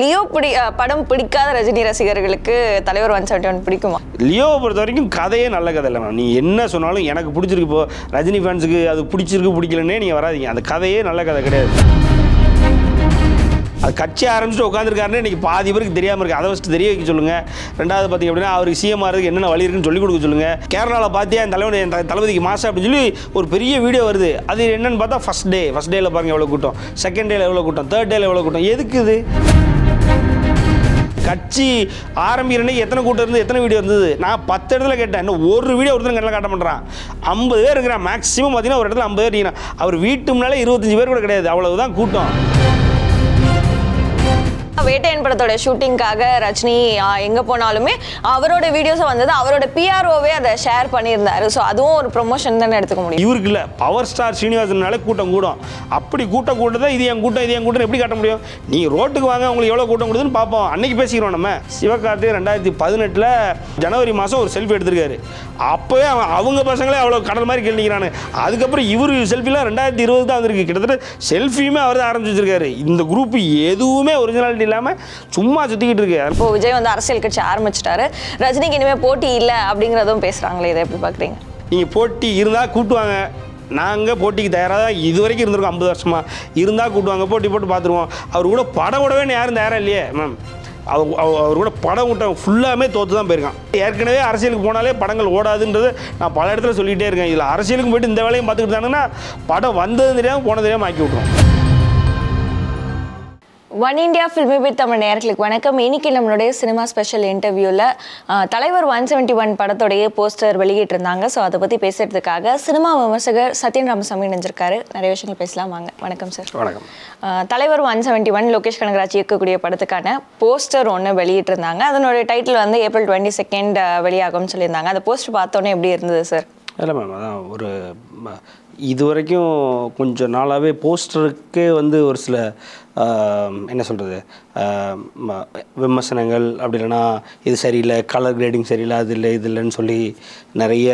Leo படம் பிடிக்காத ரஜினி ரசிகர்களுக்கு தலைவர் 171 பிடிக்குமா? லியோவை பொறுத்த வரைக்கும் கதையே நல்ல கதை இல்லை மேம். நீ என்ன சொன்னாலும் எனக்கு பிடிச்சிருக்கு. இப்போ ரஜினி ஃபேன்ஸுக்கு அது பிடிச்சிருக்கு பிடிக்கலன்னே நீங்கள் வராதிங்க. அந்த கதையே நல்ல கதை கிடையாது. அது கட்சி ஆரம்பிச்சுட்டு உட்காந்துருக்காருன்னு இன்றைக்கி பாதி பேருக்கு தெரியாமல் இருக்குது. அதை ஃபஸ்ட்டு தெரிய வைக்க சொல்லுங்கள். ரெண்டாவது பார்த்திங்க அப்படின்னா அவருக்கு சிஎம் ஆகிறதுக்கு என்னென்ன வழி இருக்குன்னு சொல்லிக் கொடுக்க சொல்லுங்கள். கேரளாவில் பார்த்தியா என் தளபதிக்கு மாதம் அப்படின்னு சொல்லி ஒரு பெரிய வீடியோ வருது. அது என்னென்னு பார்த்தா ஃபஸ்ட் டேயில் பாருங்கள் எவ்வளோ கூட்டம், செகண்ட் டேயில் எவ்வளோ கூட்டம், தேர்ட் டேயில் எவ்வளோ கூட்டம். எதுக்கு இது? கட்சி ஆரம்பிக்கிறனே எத்தனை கூட்டம் இருந்து எத்தனை வீடியோ இருந்தது? நான் 10 இடத்துல கேட்டேன். இன்னும் ஒரு வீடியோ ஒருத்தர் கண்ணில் காட்ட பண்ணுறான். 50 பேர் இருக்கிறான் மேக்ஸிமம். பார்த்தீங்கன்னா ஒரு இடத்துல 50 பேர். அவர் வீட்டு முன்னாலே 25 பேர் கூட கிடையாது. அவ்வளவுதான் கூட்டம். வேட்டையன் படத்தோட ஷூட்டிங்காக ரஜினி எங்கே போனாலுமே அவரோட வீடியோஸை வந்தது, அவரோட பிஆர்ஓவே அதை ஷேர் பண்ணியிருந்தாரு. ஸோ அதுவும் ஒரு ப்ரொமோஷன் தானே எடுத்துக்க முடியும். இவருக்கு இல்லை, பவர் ஸ்டார் ஸ்ரீனிவாசனாலே கூட்டம் கூடும். அப்படி கூட்டம் இது என் கூட்டம் எப்படி காட்ட முடியும்? நீங்கள் ரோட்டுக்கு வாங்க, உங்களுக்கு எவ்வளோ கூட்டம் கொடுதுன்னு பார்ப்போம். அன்னைக்கு பேசிக்கிறோம். நம்ம சிவகார்த்திகேயன் 2018 ஜனவரி மாதம் ஒரு செல்ஃபி எடுத்திருக்காரு. அப்போவே அவங்க பசங்களே அவ்வளோ கடல் மாதிரி கேள்விக்கிறானு. அதுக்கப்புறம் இவர் செல்ஃபிலாம் 2020 தான் வந்திருக்கு. கிட்டத்தட்ட செல்ஃபியுமே அவர் தான் ஆரம்பிச்சு வச்சிருக்காரு. இந்த குரூப் எதுவுமே ஒரிஜினாலிட்டி இல்லாமல் சும்மா சுற்றிக்கிட்டு இருக்கு. இப்போ விஜய் வந்து அரசியல் கட்சி ஆரம்பிச்சிட்டாரு. ரஜினிக்கு இனிமேல் போட்டி இல்லை அப்படிங்கிறதும் பேசுகிறாங்களே, இதை எப்படி பார்க்குறீங்க? நீங்கள் போட்டி இருந்தால் கூட்டுவாங்க. நாங்கள் போட்டிக்கு தயாராக தான் இது வரைக்கும் இருந்திருக்கோம். 50 வருஷமாக இருந்தால் கூட்டுவாங்க, போட்டி போட்டு பார்த்துருவோம். அவர் கூட படம் விடவே யாரும் தயாராக இல்லையே மேம். அவர் கூட படம் விட்ட ஃபுல்லாமே தோற்று தான் போயிருக்கான். ஏற்கனவே அரசியலுக்கு போனாலே படங்கள் ஓடாதுன்றது நான் பல இடத்துல சொல்லிகிட்டே இருக்கேன். இதில் அரசியலுக்கு போய்ட்டு இந்த வேலையும் பார்த்துக்கிட்டு தானுங்கன்னா படம் வந்தது தெரியாமல் போனது தெரியாமல் ஆக்கி விட்ருவோம். One India filmi with Tamil நேயர்களுக்கு வணக்கம். இன்னைக்கு நம்மளுடைய சினிமா ஸ்பெஷல் இன்டர்வியூவில் தலைவர் 171 படத்தோடைய போஸ்டர் வெளியிட்டிருந்தாங்க. ஸோ அதை பற்றி பேசுகிறதுக்காக சினிமா விமர்சகர் சத்யன் ராமசாமி நினைஞ்சிருக்காரு. நிறைய விஷயங்கள் பேசலாம் வாங்க. வணக்கம் சார். வணக்கம். தலைவர் 171 லோகேஷ் கனகராஜ் இயக்கக்கூடிய படத்துக்கான போஸ்டர் ஒன்று வெளியிட்டிருந்தாங்க. அதனுடைய டைட்டில் வந்து April 22 வெளியாகும்னு சொல்லியிருந்தாங்க. அந்த போஸ்டர் பார்த்தோன்னே எப்படி இருந்தது சார்? இல்லை மேம், அதான் ஒரு இது வரைக்கும் கொஞ்சம் நாளாகவே போஸ்டருக்கே வந்து ஒரு சில என்ன சொல்கிறது விமர்சனங்கள், அப்படி இல்லைன்னா இது சரியில்லை, கலர் கிரேடிங் சரியில்லை, அது இல்லை இது இல்லைன்னு சொல்லி நிறைய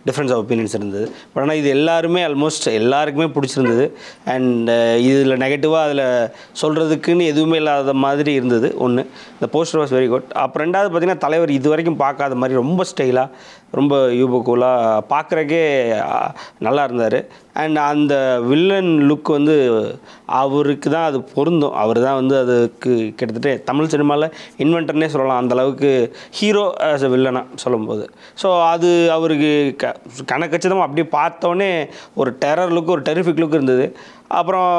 டிஃப்ரென்ஸ் ஆஃப் ஒப்பீனியன்ஸ் இருந்தது. பட் ஆனால் இது எல்லாருமே ஆல்மோஸ்ட் எல்லாருக்குமே பிடிச்சிருந்தது. அண்ட் இதில் நெகட்டிவாக அதில் சொல்கிறதுக்குன்னு எதுவுமே இல்லாத மாதிரி இருந்தது. ஒன்று, இந்த போஸ்டர் வாஸ் வெரி குட். அப்புறம் ரெண்டாவது பார்த்திங்கன்னா தலைவர் இது வரைக்கும் பார்க்காத மாதிரி ரொம்ப ஸ்டைலாக, ரொம்ப யூபக்கூலாக பார்க்குறக்கே நல்லா இருந்தார். அண்ட் அந்த வில்லன் லுக் வந்து அவருக்கு தான் அது பொருந்தும். அவர் தான் வந்து அதுக்கு கிட்டத்தட்ட தமிழ் சினிமாவில் இன்வென்டர்னே சொல்லலாம். அந்தளவுக்கு ஹீரோ ஆஸ் அ வில்லனாக சொல்லும்போது. ஸோ அது அவருக்கு கணக்கச்சிதமாக அப்படியே பார்த்தோன்னே ஒரு டெரர் லுக், ஒரு டெரிஃபிக் லுக் இருந்தது. அப்புறம்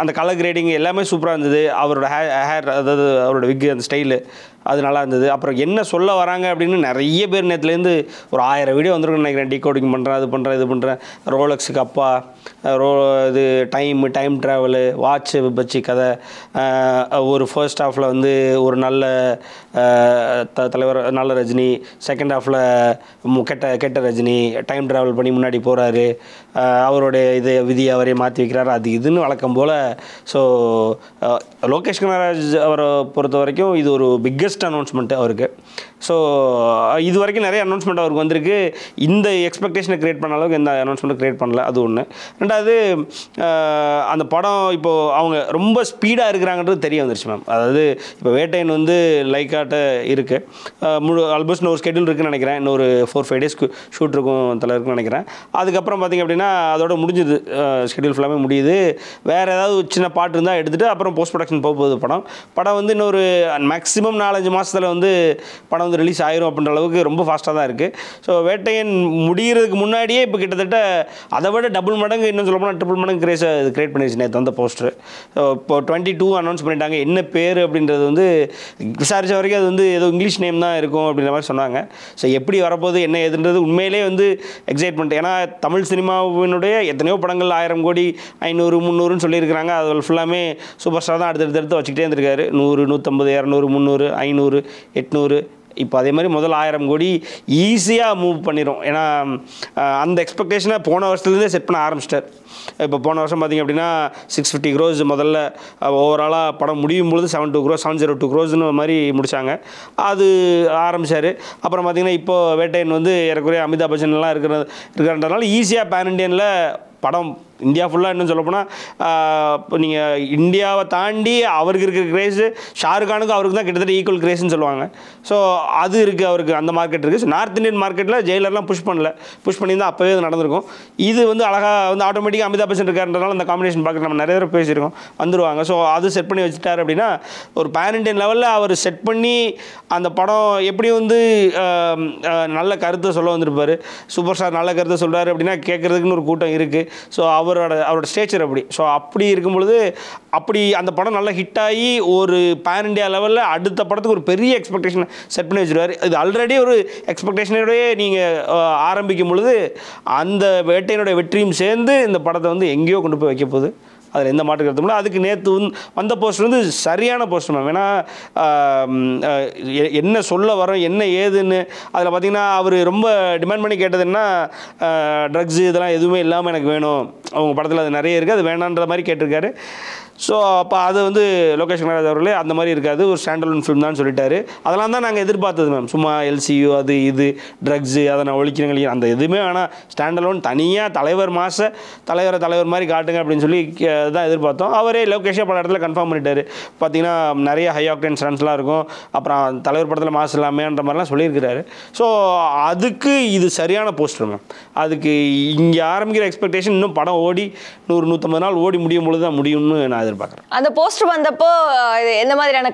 அந்த கலர் கிரேடிங் எல்லாமே சூப்பராக இருந்தது. அவரோட ஹேர், அதாவது அவரோட விக்கு, அந்த ஸ்டைலு அது நல்லா இருந்தது. அப்புறம் என்ன சொல்ல வராங்க அப்படின்னு நிறைய பேர் நேற்றுலேருந்து ஒரு 1000 வீடியோ வந்துருக்குன்னு நினைக்கிறேன். டீகோடிங் பண்ணுறேன், அது பண்ணுறேன், இது பண்ணுறேன், ரோலக்ஸுக்கு அப்பா, இது டைம் ட்ராவலு, வாட்சு வச்சு கதை, ஒரு ஃபர்ஸ்ட் ஹாஃபில் வந்து ஒரு நல்ல தலைவர், நல்ல ரஜினி, செகண்ட் ஹாஃபில் கெட்ட ரஜினி, டைம் ட்ராவல் பண்ணி முன்னாடி போகிறாரு, அவருடைய இது விதியை அவரே மாற்றி வைக்கிறார், அது இதுன்னு வழக்கம் போல். ஸோ லோகேஷ் கனகராஜ் அவரை பொறுத்த வரைக்கும் இது ஒரு பிக்கஸ்ட் அனௌன்ஸ்மெண்ட்டு அவருக்கு. ஸோ இது வரைக்கும் நிறைய அனௌன்ஸ்மெண்ட் அவருக்கு வந்திருக்கு. இந்த எக்ஸ்பெக்டேஷனை க்ரியேட் பண்ண அளவுக்கு எந்த அனௌன்ஸ்மெண்ட்டும் க்ரியேட் பண்ணல. அது ஒன்று. ரெண்டாவது, அந்த படம் இப்போது அவங்க ரொம்ப ஸ்பீடாக இருக்கிறாங்கன்றது தெரிய வந்துருச்சு மேம். அதாவது இப்போ வேட்டையன் வந்து லைக்காட்ட இருக்குது, ஆல்மோஸ்ட் ஒரு ஸ்கெடியூல் இருக்குதுன்னு நினைக்கிறேன். இன்னொரு 4-5 டேஸ்க்கு ஷூட் இருக்கும் தலைவருக்குன்னு நினைக்கிறேன். அதுக்கப்புறம் பார்த்திங்க அப்படின்னா அதோட முடிஞ்சுது, ஸ்கெடியூல் ஃபுல்லாமே முடியுது. வேறு ஏதாவது சின்ன பாட்டு இருந்தால் எடுத்துகிட்டு அப்புறம் போஸ்ட் ப்ரொடக்ஷன் போகுது. படம் வந்து இன்னொரு மேக்ஸிமம் 4-5 மாதத்தில் வந்து படம் வந்து ரிலீஸ் ஆயிரும் அப்படின்ற அளவுக்கு ரொம்ப ஃபாஸ்ட்டாக தான் இருக்குது. ஸோ வேட்டையன் முடிகிறதுக்கு முன்னாடியே இப்போ கிட்டத்தட்ட அதை விட டபுள் மடங்கு, இன்னும் சொல்ல போனால் ட்ரிபிள் மடங்கு கிரேஸை கிரியேட் பண்ணிடுச்சு நேற்று அந்த போஸ்டர். இப்போ 22 அனௌன்ஸ் பண்ணிட்டாங்க. என்ன பேர் அப்படின்றது வந்து விசாரித்த வரைக்கும் அது வந்து ஏதோ இங்கிலீஷ் நேம் தான் இருக்கும் அப்படின்ற மாதிரி சொன்னாங்க. ஸோ எப்படி வரப்போகுது என்ன ஏதுன்றது உண்மையிலே வந்து எக்ஸைட்மெண்ட். ஏன்னா தமிழ் சினிமாவினுடைய எத்தனையோ படங்கள் 1000 கோடி 500 300ன்னு சொல்லியிருக்கிறாங்க. அது ஃபுல்லாமே சூப்பர் ஸ்டார் தான் அடுத்தடுத்து வச்சுக்கிட்டே இருந்திருக்காரு. 100 150 200 300 500 800. இப்போ அதே மாதிரி முதல் 1000 கோடி ஈஸியாக மூவ் பண்ணிடும். ஏன்னா அந்த எக்ஸ்பெக்டேஷனை போன வருஷத்துலேருந்தே செட் பண்ண ஆரம்பிச்சிட்டார். இப்போ போன வருஷம் பார்த்திங்க அப்படின்னா 650 crores முதல்ல ஓவராலாக படம் முடியும் பொழுது 702 crores மாதிரி முடித்தாங்க. அது ஆரம்பித்தார். அப்புறம் பார்த்திங்கன்னா இப்போது வேட்டையன் வந்து ஏறக்குறைய அமிதாப் பச்சன்லாம் இருக்கிறன்றதுனால ஈஸியாக பேன் இண்டியனில் படம் இந்தியா ஃபுல்லாக இன்னும் சொல்லப்போனால் இப்போ நீங்கள் இந்தியாவை தாண்டி அவருக்கு இருக்கிற கிரேஸு ஷாருக்கானுக்கும் அவருக்கு தான் கிட்டத்தட்ட ஈக்குவல் கிரேஸ்ன்னு சொல்லுவாங்க. ஸோ அது இருக்குது, அவருக்கு அந்த மார்க்கெட் இருக்குது. ஸோ நார்த் இந்தியன் மார்க்கெட்டில் ஜெயிலர்லாம் புஷ் பண்ணியிருந்தால் அப்போவே அது நடந்திருக்கும். இது வந்து அழகாக வந்து ஆட்டோமேட்டிக்காக அமிதாப் பச்சன் இருக்காருன்றனால அந்த காம்பினேஷன் பார்க்க நம்ம நிறைய தடவை பேசியிருக்கோம், வந்துடுவாங்க. ஸோ அது செட் பண்ணி வச்சுட்டார் அப்படின்னா ஒரு பேன் இண்டியன் லெவலில் அவர் செட் பண்ணி அந்த படம் எப்படி வந்து நல்ல கருத்தை சொல்ல வந்திருப்பார். சூப்பர் ஸ்டார் நல்ல கருத்தை சொல்கிறாரு அப்படின்னா கேட்குறதுக்குன்னு ஒரு கூட்டம் இருக்குது. ஸோ அவரோட ஸ்டேச்சர் அப்படி. ஸோ அப்படி இருக்கும் பொழுது அப்படி அந்த படம் நல்லா ஹிட் ஆகி ஒரு பேன் இண்டியா லெவலில் அடுத்த படத்துக்கு ஒரு பெரிய எக்ஸ்பெக்டேஷன் செட் பண்ணி வச்சுருவார். இது ஆல்ரெடி ஒரு எக்ஸ்பெக்டேஷனோடய நீங்கள் ஆரம்பிக்கும் பொழுது அந்த வேட்டையினுடைய வெற்றியும் சேர்ந்து இந்த படத்தை வந்து எங்கேயோ கொண்டு போய் வைக்க போகுது. அதில் எந்த மாற்று கருத்து இல்லை. அதுக்கு நேற்று வந்த போஸ்டர் வந்து சரியான போஸ்டர் மேம். ஏன்னா என்ன சொல்ல வரோம் என்ன ஏதுன்னு அதில் பார்த்தீங்கன்னா அவர் ரொம்ப டிமாண்ட் பண்ணி கேட்டது என்ன, ட்ரக்ஸு இதெல்லாம் எதுவுமே இல்லாமல் எனக்கு வேணும், அவங்க படத்தில் அது நிறைய இருக்குது, அது வேணான்ற மாதிரி கேட்டிருக்காரு. ஸோ அப்போ அது வந்து லோகேஷ் கனகராஜ் அவர்களே அந்த மாதிரி இருக்காது, ஒரு ஸ்டாண்டலோன் ஃபிலிம் தான் சொல்லிட்டாரு. அதெல்லாம் தான் நாங்கள் எதிர்பார்த்தது மேம். சும்மா எல்சியு அது இது ட்ரக்ஸு அதை நான் ஒழிக்கிறேங்க அந்த எதுவுமே வேணாம், ஸ்டாண்டலோன் தனியாக தலைவர் தலைவர் மாதிரி காட்டுங்க அப்படின்னு சொல்லி தான் எதிர்பார்த்தோம். அவரே லோகேஷே பல இடத்துல கன்ஃபார்ம் பண்ணிட்டாரு. பார்த்தீங்கன்னா நிறைய ஹை ஆக்டேன் ஸ்டன்ஸ்லாம் இருக்கும், அப்புறம் தலைவர் படத்தில் மாசு இல்லாமேன்ற மாதிரிலாம் சொல்லியிருக்கிறாரு. ஸோ அதுக்கு இது சரியான போஸ்டர் மேம். அதுக்கு இங்கே ஆரம்பிக்கிற எக்ஸ்பெக்டேஷன் இன்னும் படம் ஓடி 100-150 நாள் ஓடி முடியும் பொழுது தான் முடியும்னு நான் எதிர்பார்க்குறேன். அந்த போஸ்டர் வந்தப்போ எந்த மாதிரியான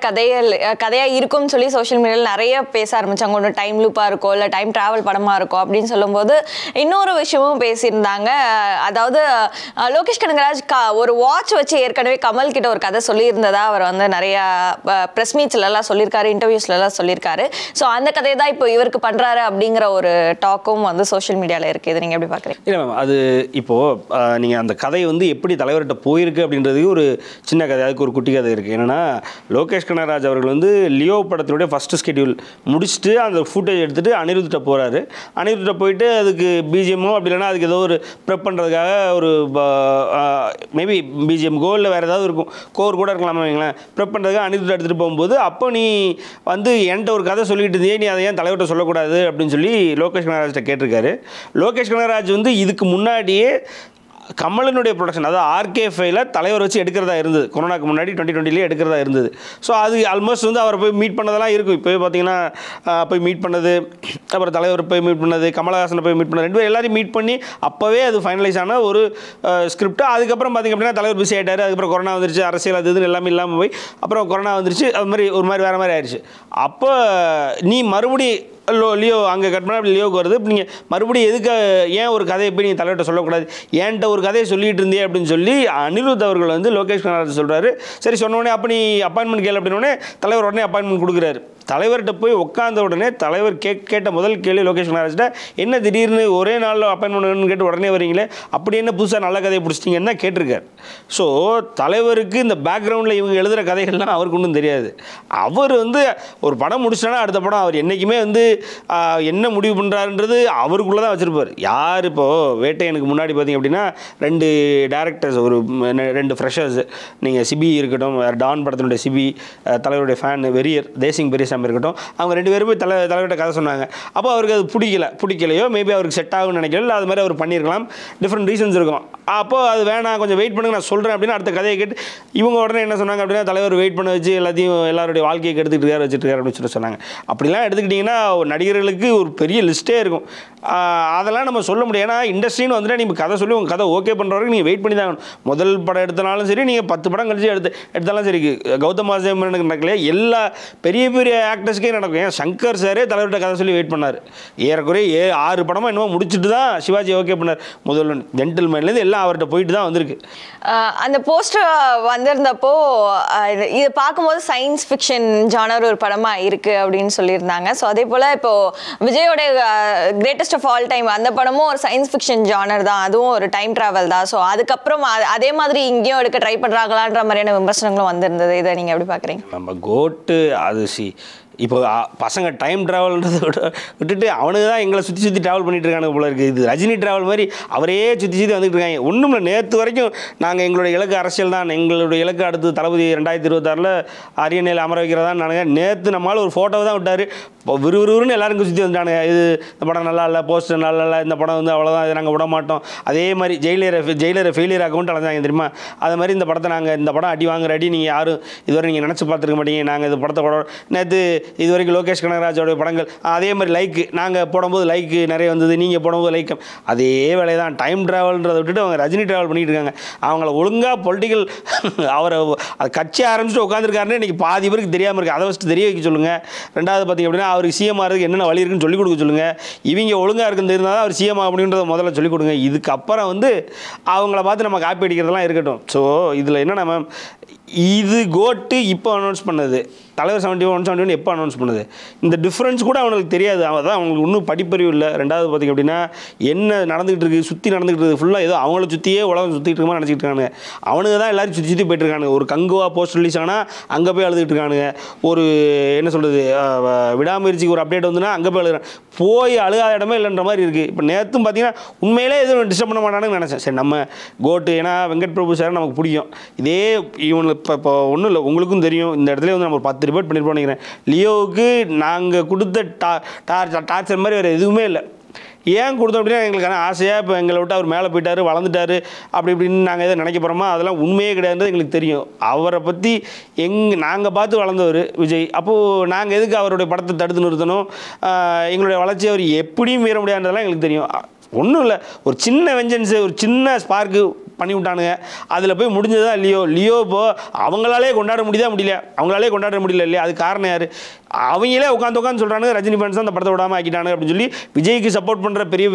கதையாக இருக்கும்னு சொல்லி சோஷியல் மீடியாவில் நிறைய பேச ஆரம்பித்தாங்க. ஒன்று டைம் லூப்பாக இருக்கும், இல்லை டைம் ட்ராவல் படமாக இருக்கும் அப்படின்னு சொல்லும்போது இன்னொரு விஷயமும் பேசியிருந்தாங்க. அதாவது லோகேஷ் கனகராஜ் ஒரு வாட்ச் வச்சு ஏற்கனவே கமல் கிட்ட ஒரு கதை சொல்லியிருந்ததா அவர் வந்து நிறையா ப்ரெஸ் மீட்ஸ்லலாம் சொல்லியிருக்காரு, இன்டர்வியூஸ்லாம் சொல்லியிருக்காரு. ஸோ அந்த கதையை தான் இப்போ இவருக்கு பண்ணுறாரு அப்படிங்கிற ஒரு டாக்கும் வந்து சோஷியல் மீடியாவில் இருக்குது. இது நீங்கள் எப்படி பார்க்குறீங்க? இல்லை மேம், அது இப்போது நீங்கள் அந்த கதை வந்து எப்படி தலைவர்கிட்ட போயிருக்கு அப்படின்றதுக்கு ஒரு சின்ன கதை, அதுக்கு ஒரு குட்டி கதை இருக்குது. என்னென்னா லோகேஷ் கனகராஜ் அவர்கள் வந்து லியோ படத்தினுடைய ஃபஸ்ட்டு ஸ்கெடியூல் முடிச்சுட்டு அந்த ஃபுட்டேஜ் எடுத்துகிட்டு அனிருத்திட்ட போகிறாரு. அனிருத்திட்ட போயிட்டு அதுக்கு பிஜிஎம்மோ அப்படி இல்லைன்னா அதுக்கு ஏதோ ஒரு ப்ரெப் பண்ணுறதுக்காக ஒரு மேபி பிஜிஎம் கோ இல்லை வேறு ஏதாவது இருக்கும், கோர் கூட இருக்கலாம் வைங்களேன், ப்ரெப் பண்ணுறதுக்காக அனிருத்திட்ட எடுத்துகிட்டு போகும்போது அப்போ நீ வந்து என்கிட்ட ஒரு கதை சொல்லிட்டு இருந்தே நீ அதை ஏன் தலைவர்கிட்ட சொல்லக்கூடாது அப்படின்னு சொல்லி லோகேஷ் கனகராஜ்கிட்ட கேட்டிருக்காரு. லோகேஷ் கனகராஜ் வந்து இதுக்கு முன்னாடியே கமலனுடைய ப்ரொடக்ஷன் அதாவது RK5 தலைவர் வச்சு எடுக்கிறதா இருந்தது, கொரோனாக்கு முன்னாடி 2020 எடுக்கிறதா இருந்தது. ஸோ அது ஆல்மோஸ்ட் வந்து அவரை போய் மீட் பண்ணதெல்லாம் இருக்கும். இப்போவே பார்த்தீங்கன்னா போய் மீட் பண்ணது, அப்புறம் தலைவர் போய் மீட் பண்ணது, கமலஹாசனை போய் மீட் பண்ணது, ரெண்டு பேரும் எல்லாரையும் மீட் பண்ணி அப்போவே அது ஃபைனலைஸ் ஆன ஒரு ஸ்கிரிப்ட். அதுக்கப்புறம் பார்த்திங்க அப்படின்னா தலைவர் பிஸி ஆகிட்டார். அதுக்கப்புறம் கொரோனா வந்துருச்சு, அரசியல் அது இதுன்னு எல்லாமே இல்லாமல் போய் அப்புறம் கொரோனா வந்துருச்சு, அது மாதிரி ஒரு மாதிரி வேறு மாதிரி ஆயிடுச்சு. அப்போ நீ மறுபடியும் லியோ அங்கே கட் பண்ணால் அப்படி லியோவுக்கு வருது. இப்போ நீங்கள் மறுபடியும் எதுக்கு ஏன் ஒரு கதையை போய் நீங்கள் தலைவர்கிட்ட சொல்லக்கூடாது, ஏன்ட்ட ஒரு கதையை சொல்லிட்டு இருந்தே அப்படின்னு சொல்லி அனிருத் அவர்கள் வந்து லோகேஷ் கனகராஜ் சொல்கிறாரு. சரி சொன்ன உடனே அப்போ நீ அப்பாயின்மெண்ட் கேளு அப்படின்னோடனே தலைவர் உடனே அப்பாயின்மெண்ட் கொடுக்குறாரு. தலைவர்கிட்ட போய் உட்காந்த உடனே தலைவர் கேட்ட முதல் கேள்வி லோகேஷ் கனகராஜ்கிட்ட, என்ன திடீர்னு ஒரே நாளில் அப்பாயின்மெண்ட் கேட்டு உடனே வரீங்களே, அப்படி என்ன புதுசாக நல்ல கதையை பிடிச்சிட்டிங்கன்னு தான் கேட்டிருக்காரு. ஸோ தலைவருக்கு இந்த பேக்ரவுண்டில் இவங்க எழுதுகிற கதைகள்லாம் அவருக்கு ஒன்றும் தெரியாது. அவர் வந்து ஒரு படம் முடிச்சிட்டானா அடுத்த படம் அவர் என்றைக்குமே வந்து என்ன முடிவு பண்ணுறாருன்றது அவருக்குள்ளே தான் வச்சுருப்பார். யார் இப்போது வேட்டையனுக்கு முன்னாடி பார்த்திங்க அப்படின்னா 2 டேரக்டர்ஸ், ஒரு 2 ஃப்ரெஷர்ஸ், நீங்கள் சிபி இருக்கட்டும், டான் படத்தினுடைய சிபி, தலைவருடைய ஃபேன் வெறியர் தேசிங் பெரிய இருக்கட்டும், அவங்க 2 பேரும் போய் தலைவர்கிட்ட கதை சொன்னாங்க. அப்போ அவருக்கு அது பிடிக்கலையோ மேபி அவருக்கு செட் ஆகும்னு நினைக்கல, இல்லை அது மாதிரி அவர் பண்ணியிருக்கலாம், டிஃப்ரெண்ட் ரீசன்ஸ் இருக்கும். அப்போது அது வேணாம் கொஞ்சம் வெயிட் பண்ணுங்க நான் சொல்கிறேன் அப்படின்னு அடுத்த கதையை கேட்டு இவங்க உடனே என்ன சொன்னாங்க அப்படின்னா தலைவர் வெயிட் பண்ண வச்சு எல்லாருடைய வாழ்க்கையை எடுத்துக்கிட்டு இருக்காரு வச்சுட்டு அப்படின்னு சொல்லி சொன்னாங்க. அப்படிலாம் எடுத்துக்கிட்டிங்கன்னா நடிகர்களுக்கு ஒரு பெரிய லிஸ்ட்டே இருக்கும். அதெல்லாம் நம்ம சொல்ல முடியும். ஏன்னா இண்டஸ்ட்ரின்னு வந்துட்டு நீங்கள் கதை சொல்லி உங்கள் கதை ஓகே பண்ணுற வரைக்கும் நீங்கள் வெயிட் பண்ணி தான் ஆகணும். முதல் படம் எடுத்தனாலும் சரி, நீங்கள் 10 படம் கழிச்சு எடுத்தாலும் சரி. கௌதம் வாசுதேவனுக்கு நடக்கலையே, எல்லா பெரிய ஆக்டர்ஸ்க்கே நடக்கும். ஏன் சங்கர் சாரே தலைவர்கிட்ட கதை சொல்லி வெயிட் பண்ணார். ஏறக்குறைய 6 படமாக என்னமோ முடிச்சுட்டு தான் சிவாஜி ஓகே பண்ணார். முதல்ல ஜென்டில்மேன்லேருந்து எல்லாம் அவர்கிட்ட போயிட்டு தான் வந்திருக்கு. அந்த போஸ்டர் வந்திருந்தப்போ இது பார்க்கும்போது சயின்ஸ் ஃபிக்ஷன் ஜானர் ஒரு படமாக இருக்குது அப்படின்னு சொல்லியிருந்தாங்க. ஸோ அதே போல் இப்போது விஜயோட கிரேட்டஸ்ட் ஆஃப் ஆல் டைம் அந்த படமும் ஒரு சயின்ஸ் ஃபிக்ஷன் ஜானர் தான், அதுவும் ஒரு டைம் ட்ராவல் தான். ஸோ அதுக்கப்புறம் அதே மாதிரி இங்கேயும் எடுக்க ட்ரை பண்ணுறாங்களான்ற மாதிரியான விமர்சனங்களும் வந்திருந்தது. இதை நீங்கள் எப்படி பார்க்குறீங்க? நம்ம கோட்டு அது இப்போ பசங்க டைம் ட்ராவல்ன்றதை விட்டுட்டு அவனுக்கு தான் எங்களை சுற்றி சுற்றி ட்ராவல் பண்ணிட்டு இருக்கானுங்க போல இருக்குது. இது ரஜினி ட்ராவல் மாதிரி அவரே சுற்றி சுற்றி வந்துட்டு இருக்காங்க. ஒன்றும் இல்லை, நேற்று வரைக்கும் நாங்கள் எங்களுடைய இலக்கு அரசியல் தான், எங்களுடைய இலக்கு அடுத்து தளபதி 2026 அரியணையில் அமர வைக்கிறதான் நானுங்க. நேற்று நம்மளால் ஒரு ஃபோட்டோவை தான் விட்டார், விறுவிறுன்னு எல்லாருக்கும் சுற்றி வந்துட்டானுங்க. இது இந்த படம் நல்லா இல்லை, போஸ்டர் நல்லா இல்லை, இந்த படம் வந்து அவ்வளோதான், இதை நாங்கள் விட மாட்டோம். அதே மாதிரி ஜெயிலரை ஃபெயிலியர் அக்கௌண்ட் அழைஞ்சாங்க தெரியுமா? அது மாதிரி இந்த படத்தை நாங்கள் இந்த படம் அடி வாங்குற அடி நீங்கள் யாரும் இதுவரை நீங்கள் நினச்சி பார்த்துருக்க மாட்டீங்க. நாங்கள் இந்த படத்தை நேற்று இது வரைக்கும் லோகேஷ் கனகராஜோடைய படங்கள் அதே மாதிரி லைக்கு நாங்கள் போடும்போது லைக்கு நிறைய வந்தது, நீங்கள் போடும்போது லைக் அதே வேலையை தான். டைம் ட்ராவல்ன்றதை விட்டுட்டு அவங்க ரஜினி ட்ராவல் பண்ணிகிட்டு இருக்காங்க. அவங்கள ஒழுங்காக பொலிட்டிக்கல் அவரை கட்சி ஆரம்பிச்சுட்டு உட்காந்துருக்காருன்னு இன்றைக்கி பாதி பேருக்கு தெரியாமல் இருக்குது. அதை ஃபஸ்ட்டு தெரிய வைக்க சொல்லுங்கள். ரெண்டாவது பார்த்திங்க அப்படின்னா அவருக்கு சிஎம் ஆகிறதுக்கு என்னென்ன வழி இருக்குன்னு சொல்லிக் கொடுக்க சொல்லுங்கள். இவங்க ஒழுங்காக இருக்குன்னு இருந்தால் தான் அவர் சிஎம் அப்படின்றத முதல்ல சொல்லிக் கொடுங்க. இதுக்கப்புறம் வந்து அவங்கள பார்த்து நம்ம காப்பி அடிக்கிறதெல்லாம் இருக்கட்டும். ஸோ இதில் என்னென்ன மேம், இது கோட்டு இப்போ அனௌன்ஸ் பண்ணது, தலைவர் 71 எப்போ அனௌன்ஸ் பண்ணுது, இந்த டிஃப்ரென்ஸ் கூட அவனுக்கு தெரியாது. அதான் அவங்களுக்கு இன்னும் படிப்பறிவு இல்லை. ரெண்டாவது பார்த்திங்க அப்படின்னா என்ன நடந்துகிட்டு இருக்குது, சுற்றி நடந்துகிட்டு இருக்குது ஃபுல்லாக ஏதோ அவங்கள சுற்றியே உலகம் சுற்றிட்டு இருக்கமா நினச்சிட்டு இருக்கானுங்க. அவனுக்கு தான் எல்லாரும் சுற்றி சுற்றி போயிட்டு இருக்கானுங்க. ஒரு கங்குவா போஸ்ட் ரிலீஸ் ஆனால் அங்கே போய் அழுதுகிட்டு இருக்கானுங்க. ஒரு என்ன சொல்கிறது, விடாமுயற்சிக்கு ஒரு அப்டேட் வந்துன்னா அங்கே போய் அழுகிறான். போய் அழுகாத இடமே இல்லைன்ற மாதிரி இருக்குது. இப்போ நேற்றும் பார்த்தீங்கன்னா உண்மையிலே எதுவும் டிஸ்டர்ப் பண்ண மாட்டானுன்னு நினச்சேன். சரி நம்ம கோட்டு, ஏன்னா வெங்கட் பிரபு சார் நமக்கு பிடிக்கும். இதே இவனுக்கு இப்போ ஒன்றும் இல்லை, உங்களுக்கும் தெரியும், இந்த இடத்துல வந்து நம்ம ஒரு 10 ரிப்போர்ட் பண்ணியிருப்போம் நினைக்கிறேன். லியோவுக்கு நாங்கள் கொடுத்த டார்ச்சர் மாதிரி வேறு எதுவுமே இல்லை. ஏன் கொடுத்தோம் அப்படின்னா எங்களுக்கான ஆசையாக இப்போ எங்களை விட்டு அவர் மேலே போயிட்டார், வளர்ந்துட்டார், அப்படி இப்படின்னு நாங்கள் எதை நினைக்க போகிறோமா, அதெல்லாம் உண்மையே கிடையாதுன்றது எங்களுக்கு தெரியும். அவரை பற்றி நாங்கள் பார்த்து வளர்ந்தவர் விஜய். அப்போது நாங்கள் எதுக்கு அவருடைய படத்தை தடுத்து நிறுத்தணும், எங்களுடைய வளர்ச்சி அவர் எப்படியும் மீற முடியாதுன்றதெல்லாம் எங்களுக்கு தெரியும். ஒன்றும் இல்லை, ஒரு சின்ன வெஞ்சன்ஸு, ஒரு சின்ன ஸ்பார்க்கு பண்ணி விட்டானுங்க. அதில் போய் முடிஞ்சது தான் லியோ இப்போது அவங்களாலே கொண்டாட முடியல, அவங்களாலே கொண்டாட முடியல இல்லையா? அது காரணம் யார்? அவங்களே உட்காந்து சொல்கிறாங்க ரஜினி ஃபேன்ஸ் தான் அந்த படத்தை விடாமல் ஆக்கிட்டாங்க அப்படின்னு சொல்லி. விஜய்க்கு சப்போர்ட் பண்ணுற பெரிய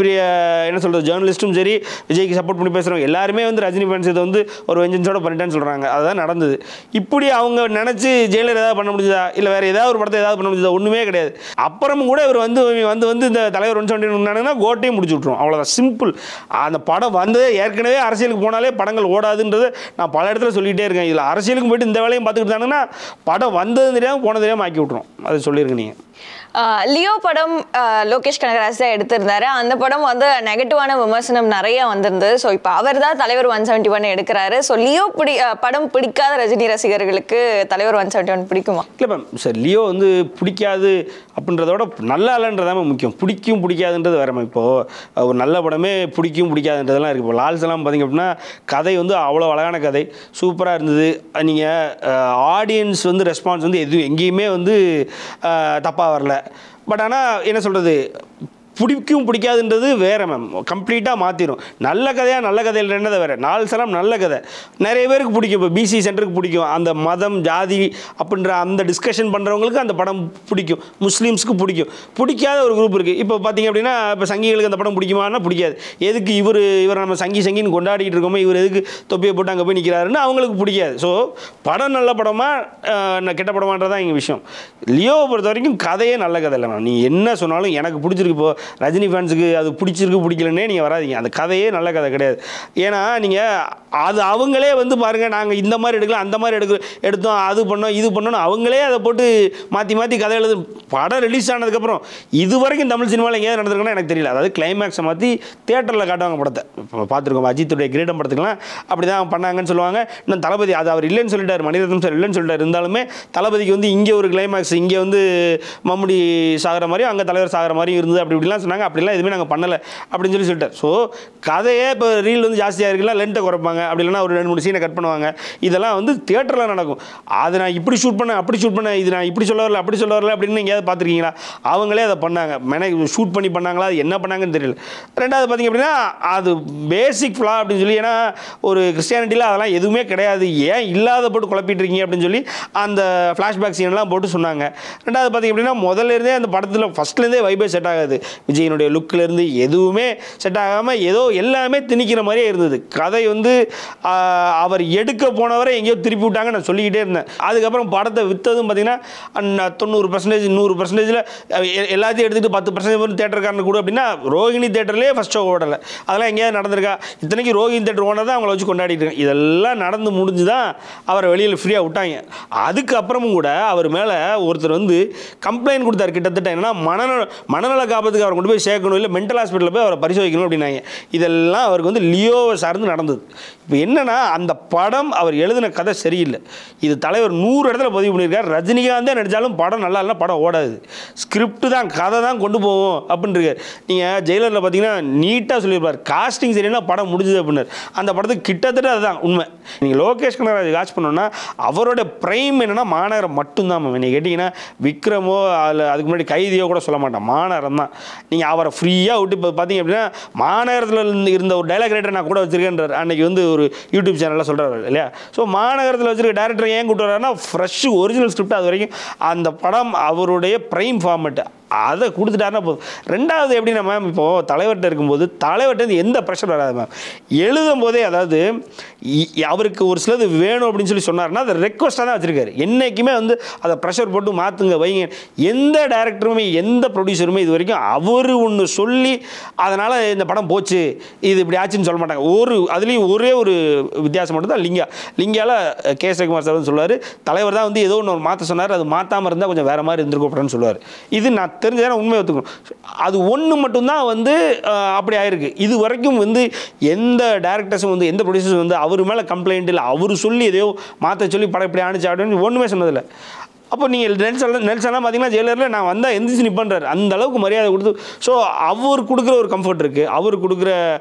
என்ன சொல்கிறது ஜேர்னலிஸ்ட்டும் சரி, விஜய்க்கு சப்போர்ட் பண்ணி பேசுகிறவங்க எல்லாருமே வந்து ரஜினி ஃபேன்ஸ் இதை வந்து ஒரு வெஞ்சன்ஸோட பண்ணிட்டேன்னு சொல்கிறாங்க. அதுதான் நடந்தது. இப்படி அவங்க நினச்சி ஜெயிலர் ஏதாவது பண்ண முடிஞ்சதா, இல்லை வேறு ஏதாவது ஒரு படத்தை ஏதாவது பண்ண முடிஞ்சதா? ஒன்றுமே கிடையாது. அப்புறமும் கூட இவர் வந்து இந்த தலைவர் 171 கோட்டையும் முடிச்சு விட்ருவோம். அவ்வளோதான், சிம்பிள். அந்த படம் வந்ததே ஏற்கனவே அரசியலுக்கு போனாலே படங்கள் ஓடாதுன்றது நான் பல இடத்துல சொல்லிகிட்டே இருக்கேன். இதில் அரசியலுக்கு போயிட்டு இந்த வேலையும் பார்த்துக்கிட்டு தாங்கன்னா படம் வந்தது தெரியாமல் போனது தெரியாமல் ஆக்கி விட்ருவோம். அது சொல்லியிருக்கேன். நீங்கள் லியோ படம் லோகேஷ் கனகராஜ் தான் எடுத்திருந்தாரு. அந்த படம் வந்து நெகட்டிவான விமர்சனம் நிறைய வந்திருந்தது. ஸோ இப்போ அவர் தான் தலைவர் 171 எடுக்கிறாரு. ஸோ லியோ படம் பிடிக்காத ரஜினி ரசிகர்களுக்கு தலைவர் 171 பிடிக்குமா? இல்லை மேம், சார் லியோ வந்து பிடிக்காது அப்படின்றதோட நல்லா இல்லைன்றதாம முக்கியம். பிடிக்கும் பிடிக்காதுன்றது வேற. இப்போது ஒரு நல்ல படமே பிடிக்கும் பிடிக்காதுன்றதெல்லாம் இருக்குது. இப்போ லால்ஸ் எல்லாம் பார்த்திங்க அப்படின்னா கதை வந்து அவ்வளோ அழகான கதை, சூப்பராக இருந்தது. நீங்கள் ஆடியன்ஸ் வந்து ரெஸ்பான்ஸ் வந்து எங்கேயுமே வந்து தப்பாக வரல. பட் ஆனால் என்ன சொல்கிறது, பிடிக்கும் பிடிக்காதுன்றது வேறு மேம், கம்ப்ளீட்டாக மாற்றிடும். நல்ல கதையாக நல்ல கதையில் என்னதை வேறு. நால்சலாம் நல்ல கதை நிறைய பேருக்கு பிடிக்கும். இப்போ பிசி சென்டருக்கு பிடிக்கும். அந்த மதம் ஜாதி அப்படின்ற அந்த டிஸ்கஷன் பண்ணுறவங்களுக்கு அந்த படம் பிடிக்கும். முஸ்லீம்ஸுக்கு பிடிக்கும். பிடிக்காத ஒரு குரூப் இருக்குது. இப்போ பார்த்திங்க அப்படின்னா இப்போ சங்கிகளுக்கு அந்த படம் பிடிக்குமானா பிடிக்காது. எதுக்கு இவர் நம்ம சங்கின்னு கொண்டாடிட்டு இருக்கோமோ, இவர் எதுக்கு தொப்பியை போட்டு அங்கே போய் நிற்கிறாருன்னு அவங்களுக்கு பிடிக்காது. ஸோ படம் நல்ல படமாக கெட்ட படமான்றதான் எங்கள் விஷயம். லியோவை பொறுத்த வரைக்கும் கதையே நல்ல கதை இல்லை மேம். நீ என்ன சொன்னாலும் எனக்கு பிடிச்சிருக்கு. இப்போ ரஜினி ஃபேன்ஸுக்கு அது பிடிச்சிருக்கு பிடிக்கலன்னே நீங்கள் வராதிங்க. அந்த கதையே நல்ல கதை கிடையாது. ஏன்னா நீங்கள் அது அவங்களே வந்து பாருங்கள், நாங்கள் இந்த மாதிரி எடுக்கலாம், அந்த மாதிரி எடுத்தோம், அது பண்ணோம், இது பண்ணோன்னு அவங்களே அதை போட்டு மாற்றி கதை எழுது. படம் ரிலீஸ் ஆனதுக்கப்புறம் இது வரைக்கும் தமிழ் சினிமாவில் எங்கேயாவது நடந்திருக்குன்னா எனக்கு தெரியல. அதாவது கிளைமேக்ஸை மாற்றி தியேட்டரில் காட்டுவாங்க படத்தை. இப்போ பார்த்துருக்கோம், அஜித்துடைய கிரீடம் படத்துக்குலாம் அப்படி தான் பண்ணாங்கன்னு சொல்லுவாங்க. இன்னும் தளபதி அது அவர் இல்லைன்னு சொல்லிட்டார், மணிரத்னம் சார் இல்லைன்னு சொல்லிட்டார். இருந்தாலுமே தளபதிக்கு வந்து இங்கே ஒரு கிளைமேக்ஸ், இங்கே வந்து மம்முடி சாகிற மாதிரியும் அங்கே தலைவர் சாகிற மாதிரியும் இருந்தது. அப்படி இப்படிலாம் சொன்னாங்க. அப்படிலாம் எதுவுமே நாங்கள் பண்ணலை அப்படின்னு சொல்லிட்டார். ஸோ கதையே இப்போ ரீல் வந்து ஜாஸ்தியாக இருக்குல்ல, லென்ட்டை குறைப்பாங்க, அப்படி இல்லைனா ஒரு 2-3 சீனை கட் பண்ணுவாங்க. இதெல்லாம் வந்து தியேட்டரில் நடக்கும். அதை நான் இப்படி ஷூட் பண்ணேன், அப்படி ஷூட் பண்ணேன், இது நான் இப்படி சொல்ல வரல, அப்படி சொல்ல வரல அப்படின்னு எங்கேயாவது பார்த்துருக்கீங்களா? அவங்களே அதை பண்ணாங்க. ஷூட் பண்ணி பண்ணாங்களா, அது என்ன பண்ணாங்கன்னு தெரியல. ரெண்டாவது பார்த்திங்க அப்படின்னா அது பேசிக் ஃப்ளா அப்படின்னு சொல்லி, ஏன்னா ஒரு கிறிஸ்டியானிட்டியில் அதெல்லாம் எதுவுமே கிடையாது, ஏன் இல்லாத போட்டு குழப்பிட்டு இருக்கீங்க அப்படின்னு சொல்லி அந்த ஃப்ளாஷ்பேக் சீன்லாம் போட்டு சொன்னாங்க. ரெண்டாவது பார்த்திங்க அப்படின்னா முதல்ல இருந்தே அந்த படத்தில் ஃபஸ்ட்லேருந்தே வைபே செட் ஆகாது. விஜயனுடைய லுக்கிலேருந்து எதுவுமே செட் ஆகாமல் ஏதோ எல்லாமே திணிக்கிற மாதிரியே இருந்தது. கதை வந்து அவர் எடுக்க போனவரை எங்கேயோ திருப்பி விட்டாங்க, நான் சொல்லிக்கிட்டே இருந்தேன். அதுக்கப்புறம் படத்தை விற்றதும் பார்த்தீங்கன்னா 90% 100%, எல்லாத்தையும் எடுத்துகிட்டு 10% தேட்டருக்காரனு கூட அப்படின்னா ரோஹிணி தேட்டர்லேயே ஃபஸ்ட் ஷோ ஓடலை. அதெல்லாம் எங்கேயாவது நடந்திருக்கா? இத்தனைக்கு ரோஹிணி தேட்டர் ஓனர் தான் அவங்கள வச்சு கொண்டாடிட்டு இருக்காங்க. இதெல்லாம் நடந்து முடிஞ்சு தான் அவரை வெளியில் ஃப்ரீயாக விட்டாங்க. அதுக்கப்புறமும் கூட அவர் மேலே ஒருத்தர் வந்து கம்ப்ளைண்ட் கொடுத்தாரு. கிட்டத்தட்ட என்னன்னா மனநல காப்பத்துக்கு அவர் கொண்டு போய் சேர்க்கணும், இல்லை மென்டல் ஹாஸ்பிட்டலில் போய் அவரை பரிசோதிக்கணும் அப்படின்னாங்க. இதெல்லாம் அவருக்கு வந்து லியோவை சார்ந்து நடந்தது. இப்போ என்னன்னா அந்த படம் அவர் எழுதின கதை சரியில்லை. இது தலைவர் 100 இடத்துல பதிவு பண்ணியிருக்காரு. ரஜினிகாந்தே நடித்தாலும் படம் நல்லா இல்லைனா படம் ஓடாது. ஸ்கிரிப்ட் தான், கதை தான் கொண்டு போவோம் அப்படின்னு இருக்கார். நீங்கள் ஜெயிலரில் பார்த்தீங்கன்னா நீட்டாக சொல்லியிருப்பார், காஸ்டிங் சரினா படம் முடிஞ்சது அப்படின்னார். அந்த படத்துக்கு கிட்டத்தட்ட அதுதான் உண்மை. நீங்கள் லோகேஷ் கனகராஜ் வாட்ச் பண்ணோன்னா அவரோட பிரைம் என்னென்னா மாநகரம் மட்டும்தான். நீங்கள் கேட்டிங்கன்னா விக்ரமோ அதுக்கு முன்னாடி கைதியோ கூட சொல்ல மாட்டேன், மாநகரம் தான். நீங்கள் அவரை ஃப்ரீயாக விட்டு இப்போ பார்த்தீங்க அப்படின்னா மாநகரத்தில் இருந்த ஒரு டைலாக் ரைட்டர் நான் கூட வச்சுருக்கேன்றார். அன்றைக்கி வந்து ஒரு யூடியூப் சேனலில் சொல்கிறார் இல்லையா. ஸோ மாநகரத்தில் வச்சுருக்க டேரக்டர் ஏன் கூட்டு வர்றாருன்னா ஃப்ரெஷ் ஒரிஜினல் ஸ்கிரிப்ட் அது வரைக்கும் அந்த படம் அவருடைய பிரைம் ஃபார்மெட்டு அதை கொடுத்துட்டாருன்னா போதும். ரெண்டாவது எப்படின்னா மேம், இப்போது தலைவர்கிட்ட இருக்கும்போது தலைவர்கிட்ட எந்த ப்ரெஷர் வராது மேம். எழுதும் போதே அதாவது அவருக்கு ஒரு சிலது வேணும் அப்படின்னு சொல்லி சொன்னார்னா அதை ரெக்வஸ்ட்டாக தான் வச்சுருக்காரு. என்றைக்குமே வந்து அதை ப்ரெஷர் போட்டு மாற்றுங்க வைங்க. எந்த டேரக்டருமே எந்த ப்ரொடியூசருமே இது வரைக்கும் அவர் ஒன்று சொல்லி அதனால் இந்த படம் போச்சு இது இப்படி ஆச்சுன்னு சொல்ல மாட்டாங்க. அதுலேயும் ஒரே ஒரு வித்தியாசம் மட்டும் தான் லிங்காவில் கே ஸ்ரீகுமார் சார் வந்து சொல்லுவார், தலைவர் தான் வந்து ஏதோ ஒன்று மாற்ற சொன்னார், அது மாற்றாமல் இருந்தால் கொஞ்சம் வேறு மாதிரி இருந்திருக்கோன்னு சொல்லுவார். இது நான் தெரிஞ்சதான உண்மை ஒத்துக்கணும். அது ஒன்று மட்டும்தான் வந்து அப்படி ஆயிருக்கு. இது வரைக்கும் வந்து எந்த டேரக்டர்ஸும் வந்து எந்த ப்ரொடியூசர்ஸும் வந்து அவர் மேலே கம்ப்ளைண்ட் இல்லை, அவர் சொல்லி எதையோ மாற்ற சொல்லி படம் இப்படி ஆணிச்சு அப்படின்னு ஒன்றுமே சொன்னதில்லை. அப்போ நீங்கள் நெல்சன்லாம் பார்த்தீங்கன்னா ஜெயிலரில் நான் வந்தால் எந்திரிச்சு நிற்பேன்றார். அந்த அளவுக்கு மரியாதை கொடுத்து. ஸோ அவர் கொடுக்குற ஒரு கம்ஃபர்ட் இருக்குது, அவர் கொடுக்குற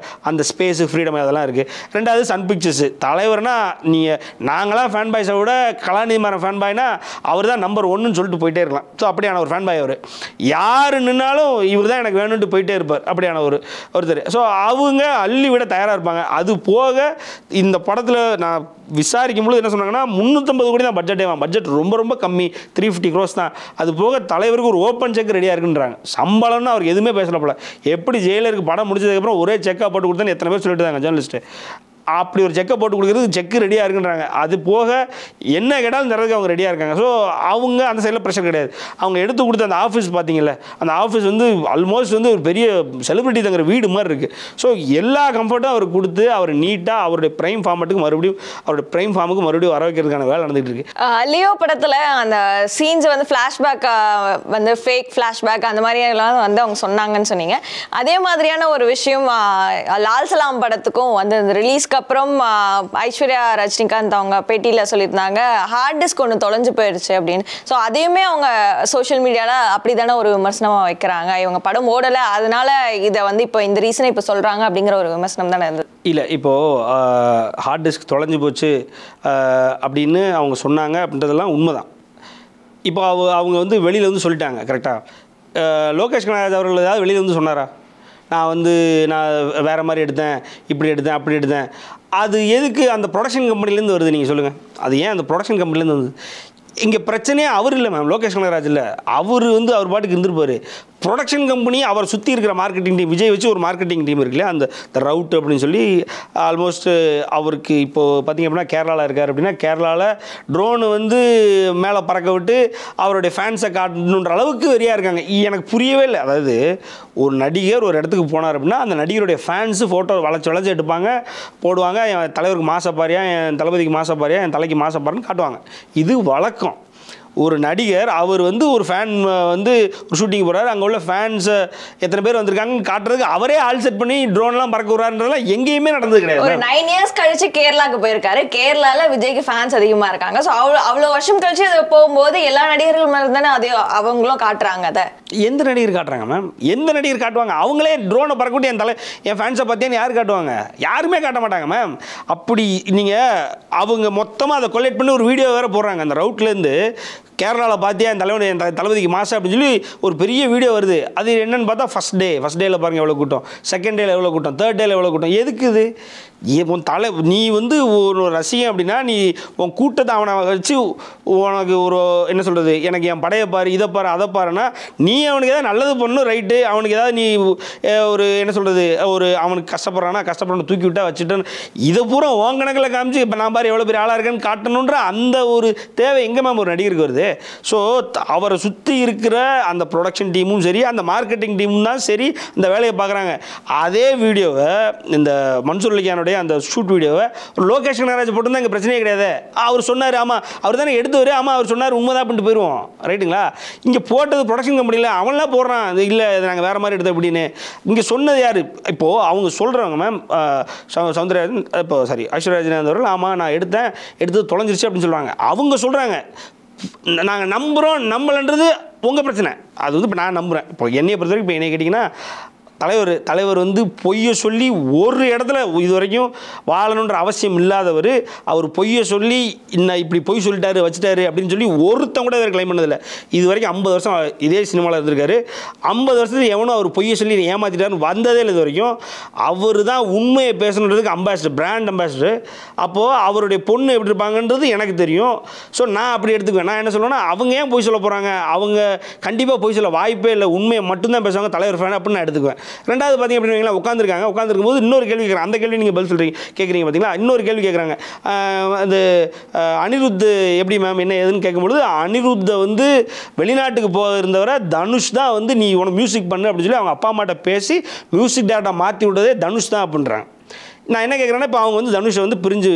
அந்த ஸ்பேஸு ஃப்ரீடம் அதெல்லாம் இருக்குது. ரெண்டாவது சன் பிக்சர்ஸு தலைவர்னா நீங்கள் நாங்களாம் ஃபேன் பாய்ஸை விட கலாநிதி மாறன் ஃபேன் பாய்னா அவர் தான் நம்பர் 1ன்னு சொல்லிட்டு போயிட்டே இருக்கலாம். ஸோ அப்படியான ஒரு ஃபேன் பாய் அவர். யார் நின்னாலும் இவர் தான் எனக்கு வேணும்ட்டு போயிட்டே இருப்பார். அப்படியான ஒருத்தர். ஸோ அவங்க அள்ளி விட தயாராக இருப்பாங்க. அது போக இந்த படத்தில் நான் விசாரிக்கும் பொழுது என்ன சொன்னாங்கன்னா 350 கோடி தான் பட்ஜெட்டே. பட்ஜெட் ரொம்ப ரொம்ப கம்மி, 350 crores தான். அது போக தலைவருக்கு ஒரு ஓப்பன் செக் ரெடியாக இருக்குன்றாங்க. சம்பளம்னு அவருக்கு எதுவுமே பேசல போல. எப்படி ஜெயிலருக்கு படம் முடிச்சதுக்கப்புறம் ஒரே செக்காக போட்டு கொடுத்தேன்னு எத்தனை பேர் சொல்லிட்டு தாங்க ஜேர்னலிஸ்ட்டு. அப்படி ஒரு செக்கை போட்டு கொடுக்குறது செக்கு ரெடியாக இருக்குன்றாங்க. அது போக என்ன கேட்டாலும் தரதுக்கு அவங்க ரெடியாக இருக்காங்க. ஸோ அவங்க அந்த சைடில் ப்ரெஷர் கிடையாது. அவங்க எடுத்து கொடுத்த அந்த ஆஃபீஸ் பார்த்தீங்கல்ல, அந்த ஆஃபீஸ் வந்து ஆல்மோஸ்ட் வந்து ஒரு பெரிய செலிபிரிட்டி தங்குற வீடு மாதிரி இருக்குது. ஸோ எல்லா கம்ஃபர்ட்டும் அவருக்கு கொடுத்து அவர் நீட்டாக அவருடைய பிரைம் ஃபார்முக்கு மறுபடியும் வர வைக்கிறதுக்கான வேலை நடந்துகிட்டு இருக்கு. லியோ படத்தில் அந்த சீன்ஸ் வந்து ஃப்ளாஷ்பேக் வந்து ஃபேக் ஃப்ளாஷ்பேக் அந்த மாதிரி எல்லாம் வந்து அவங்க சொன்னாங்கன்னு சொன்னீங்க. அதே மாதிரியான ஒரு விஷயம் லால் சலாம் படத்துக்கும் வந்து அந்த ரிலீஸ்க்கு அப்புறம் ஐஸ்வர்யா ரஜினிகாந்த் அவங்க பேட்டியில் சொல்லியிருந்தாங்க ஹார்ட் டிஸ்க் ஒன்று தொலைஞ்சு போயிடுச்சு அப்படின்னு. ஸோ அதையுமே அவங்க சோஷியல் மீடியாவில் அப்படி தானே ஒரு விமர்சனமாக வைக்கிறாங்க. இவங்க படம் ஓடலை, அதனால இதை வந்து இப்போ இந்த ரீசனை இப்போ சொல்கிறாங்க அப்படிங்கிற ஒரு விமர்சனம் தானே இருந்தது. இல்லை, இப்போது ஹார்ட் டிஸ்க் தொலைஞ்சு போச்சு அப்படின்னு அவங்க சொன்னாங்க அப்படின்றதெல்லாம் உண்மைதான். இப்போ அவங்க வந்து வெளியில் வந்து சொல்லிட்டாங்க கரெக்டாக. லோகேஷ் கனகராஜ் அவர்கள் ஏதாவது வெளியில் வந்து சொன்னாரா? நான் வேறு மாதிரி எடுத்தேன், இப்படி எடுத்தேன், அப்படி எடுத்தேன். அது எதுக்கு அந்த ப்ரொடக்ஷன் கம்பெனிலேருந்து வருது நீங்கள் சொல்லுங்கள். அது ஏன் அந்த ப்ரொடக்ஷன் கம்பெனிலேருந்து வருது? இங்கே பிரச்சனையே அவர் இல்லை மேம், லோகேஷ் கனகராஜ் இல்லை. அவர் வந்து அவர் பாட்டுக்கு இருந்திருப்பார். ப்ரொடக்ஷன் கம்பெனி அவர் சுற்றி இருக்கிற மார்க்கெட்டிங் டீம், விஜய் வச்சு ஒரு மார்க்கெட்டிங் டீம் இருக்குல்ல, அந்த ரவுட் அப்படின்னு சொல்லி ஆல்மோஸ்ட் அவருக்கு இப்போது பார்த்திங்க அப்படின்னா கேரளாவில் இருக்கார் அப்படின்னா கேரளாவில் ட்ரோனு வந்து மேலே பறக்க விட்டு அவருடைய ஃபேன்ஸை காட்டணுன்ற அளவுக்கு வெறியாக இருக்காங்க. எனக்கு புரியவே இல்லை. அதாவது ஒரு நடிகர் ஒரு இடத்துக்கு போனார் அப்படின்னா அந்த நடிகருடைய ஃபேன்ஸு ஃபோட்டோ வளைச்சி எடுப்பாங்க, போடுவாங்க. என் தலைவருக்கு மாசப்பாரியா, என் தளபதிக்கு மாசப்பாரியா, என் தலைக்கு மாசப்பாருன்னு காட்டுவாங்க. இது வழக்கம். ஒரு நடிகர் அவர் வந்து ஒரு ஃபேன் வந்து ஒரு ஷூட்டிங் போகிறாரு, அங்கே உள்ள ஃபேன்ஸை எத்தனை பேர் வந்திருக்காங்கன்னு காட்டுறதுக்கு அவரே ஆல் செட் பண்ணி ட்ரோன்லாம் பறக்க விடுறாருன்றதுலாம் எங்கேயுமே நடந்தது கிடையாது. ஒரு 9 years கழிச்சு கேரளாவுக்கு போயிருக்காரு. கேரளாவில் விஜய்க்கு ஃபேன்ஸ் அதிகமாக இருக்காங்க. ஸோ அவ்வளோ வருஷம் கழிச்சு அது போகும்போது எல்லா நடிகர்கள் மேலே தானே அது அவங்களும் காட்டுறாங்க. அதை எந்த நடிகர் காட்டுறாங்க மேம்? எந்த நடிகர் காட்டுவாங்க? அவங்களே ட்ரோனை பறக்க விட்டு என் ஃபேன்ஸை பார்த்தேன்னு யார் காட்டுவாங்க? யாருமே காட்ட மாட்டாங்க மேம். அப்படி நீங்கள் அவங்க மொத்தமாக அதை கொலெக்ட் பண்ணி ஒரு வீடியோ வேறு போடுறாங்க. அந்த ரவுட்லேருந்து கேரளாவில் பார்த்தியா என் தலைவன் என் தளபதிக்கு மாசம் அப்படின்னு சொல்லி ஒரு பெரிய வீடியோ வருது. அது என்னென்னு பார்த்தா ஃபஸ்ட் டேயில் பாருங்கள் எவ்வளோ கூட்டம், செகண்ட் டேயில் எவ்வளோ கூட்டம், தேர்ட் டேயில் எவ்வளோ கூட்டம். எதுக்கு இது? உன் நீ வந்து ஒரு ரசிகன் அப்படின்னா நீ உன் கூட்டத்தை அவனை வச்சு உனக்கு ஒரு என்ன சொல்கிறது, எனக்கு என் படையை பாரு, இதை பாரு, அதை பாருன்னா நீ அவனுக்கு ஏதாவது நல்லது பண்ணணும், ரைட்டு. அவனுக்கு ஏதாவது நீ ஒரு என்ன சொல்கிறது, ஒரு அவனுக்கு கஷ்டப்படுறான்னு தூக்கி விட்டா வச்சுட்டேன்னு இதை பூரா உன் கணக்கில் காமிச்சு இப்போ நான் பாரு எவ்வளோ பெரிய ஆளாக இருக்கேன்னு காட்டணுன்ற அந்த ஒரு தேவை எங்கே மேம் ஒரு நடிகருக்கு வருது? ஸோ அவரை சுற்றி இருக்கிற அந்த ப்ரொடக்ஷன் டீமும் சரி, அந்த மார்க்கெட்டிங் டீமும் தான் சரி இந்த வேலையை பார்க்குறாங்க. அதே வீடியோவை இந்த மன்சூர் அலிகானுடைய அந்த ஷூட் வீடியோவை ஒரு லோகேஷ் கனகராஜ் போட்டுருந்தா இங்கே பிரச்சனையே கிடையாது. அவர் சொன்னார், ஆமாம் அவர் தானே எடுத்து ஆமாம் அவர் சொன்னார் உண்மைதான் பண்ணிட்டு போயிடுவோம், ரைட்டுங்களா? இங்கே போட்டது ப்ரொடக்ஷன் கம்பெனியில் அவன்லாம் போடுறான், இல்லை இது நாங்கள் வேறு மாதிரி எடுத்தோம் அப்படின்னு. இங்கே சொன்னது யார்? இப்போது அவங்க சொல்கிறவங்க மேம் சௌந்தரராஜன் இப்போ சாரி ஐஸ்வர்யராஜன் அவர்கள் ஆமாம் நான் எடுத்தது தொலைஞ்சிருச்சு அப்படின்னு சொல்லுவாங்க. அவங்க சொல்கிறாங்க நாங்கள் நம்பலன்றது உங்கள் பிரச்சனை. அது வந்து இப்போ நான் நம்புகிறேன். இப்போ என்னையை பொறுத்த வரைக்கும் இப்போ என்னை கேட்டிங்கன்னா தலைவர் வந்து பொய்யை சொல்லி ஒரு இடத்துல இது வரைக்கும் வாழணுன்ற அவசியம் இல்லாதவர், அவர் பொய்யை சொல்லி இன்னும் இப்படி பொய் சொல்லிட்டாரு வச்சுட்டாரு அப்படின்னு சொல்லி ஒருத்தன் கூட இவர் கிளைம் பண்ணதில்லை. இது வரைக்கும் 50 வருஷம் இதே சினிமாவில் இருந்திருக்காரு. 50 வருஷத்துக்கு எவனோ அவர் பொய்யை சொல்லி ஏமாற்றிட்டாருன்னு வந்ததே இல்லை இது வரைக்கும். அவர் தான் உண்மையை பேசணுன்றதுக்கு அம்பாசிடர், பிராண்ட் அம்பாசிடர். அப்போது அவருடைய பொண்ணு எப்படி இருப்பாங்கன்றது எனக்கு தெரியும். ஸோ நான் அப்படி எடுத்துக்குவேன். நான் என்ன சொல்லுவேன்னா அவங்க ஏன் பொய் சொல்ல போகிறாங்க, அவங்க கண்டிப்பாக பொய் சொல்ல வாய்ப்பே இல்லை, உண்மையை மட்டும்தான் பேசுவாங்க தலைவர் ஃபேன் அப்படின்னு நான் எடுத்துக்குவேன். ரெண்டாவது பார்த்திங்க அப்படின்னா உட்காந்துருக்கும் போது இன்னொரு கேள்வி கேட்குறாங்க. அந்த கேள்வி நீங்கள் பதில் கேட்குறீங்க பார்த்தீங்களா? இன்னொரு கேள்வி கேட்குறாங்க, அது அனிருத் எப்படி மேம் என்ன ஏதுன்னு கேட்கும்பொழுது அனிருத்தை வந்து வெளிநாட்டுக்கு இருந்தவரை தனுஷ் தான் வந்து நீ உனக்கு மியூசிக் பண்ணு அப்படின்னு சொல்லி அவங்க அப்பா அம்மாட்ட பேசி மியூசிக் டேரக்டரை மாற்றி விட்டதே தனுஷ் தான் அப்படின்றாங்க. நான் என்ன கேட்குறேன்னா இப்போ அவங்க வந்து தனுஷை வந்து பிரிஞ்சு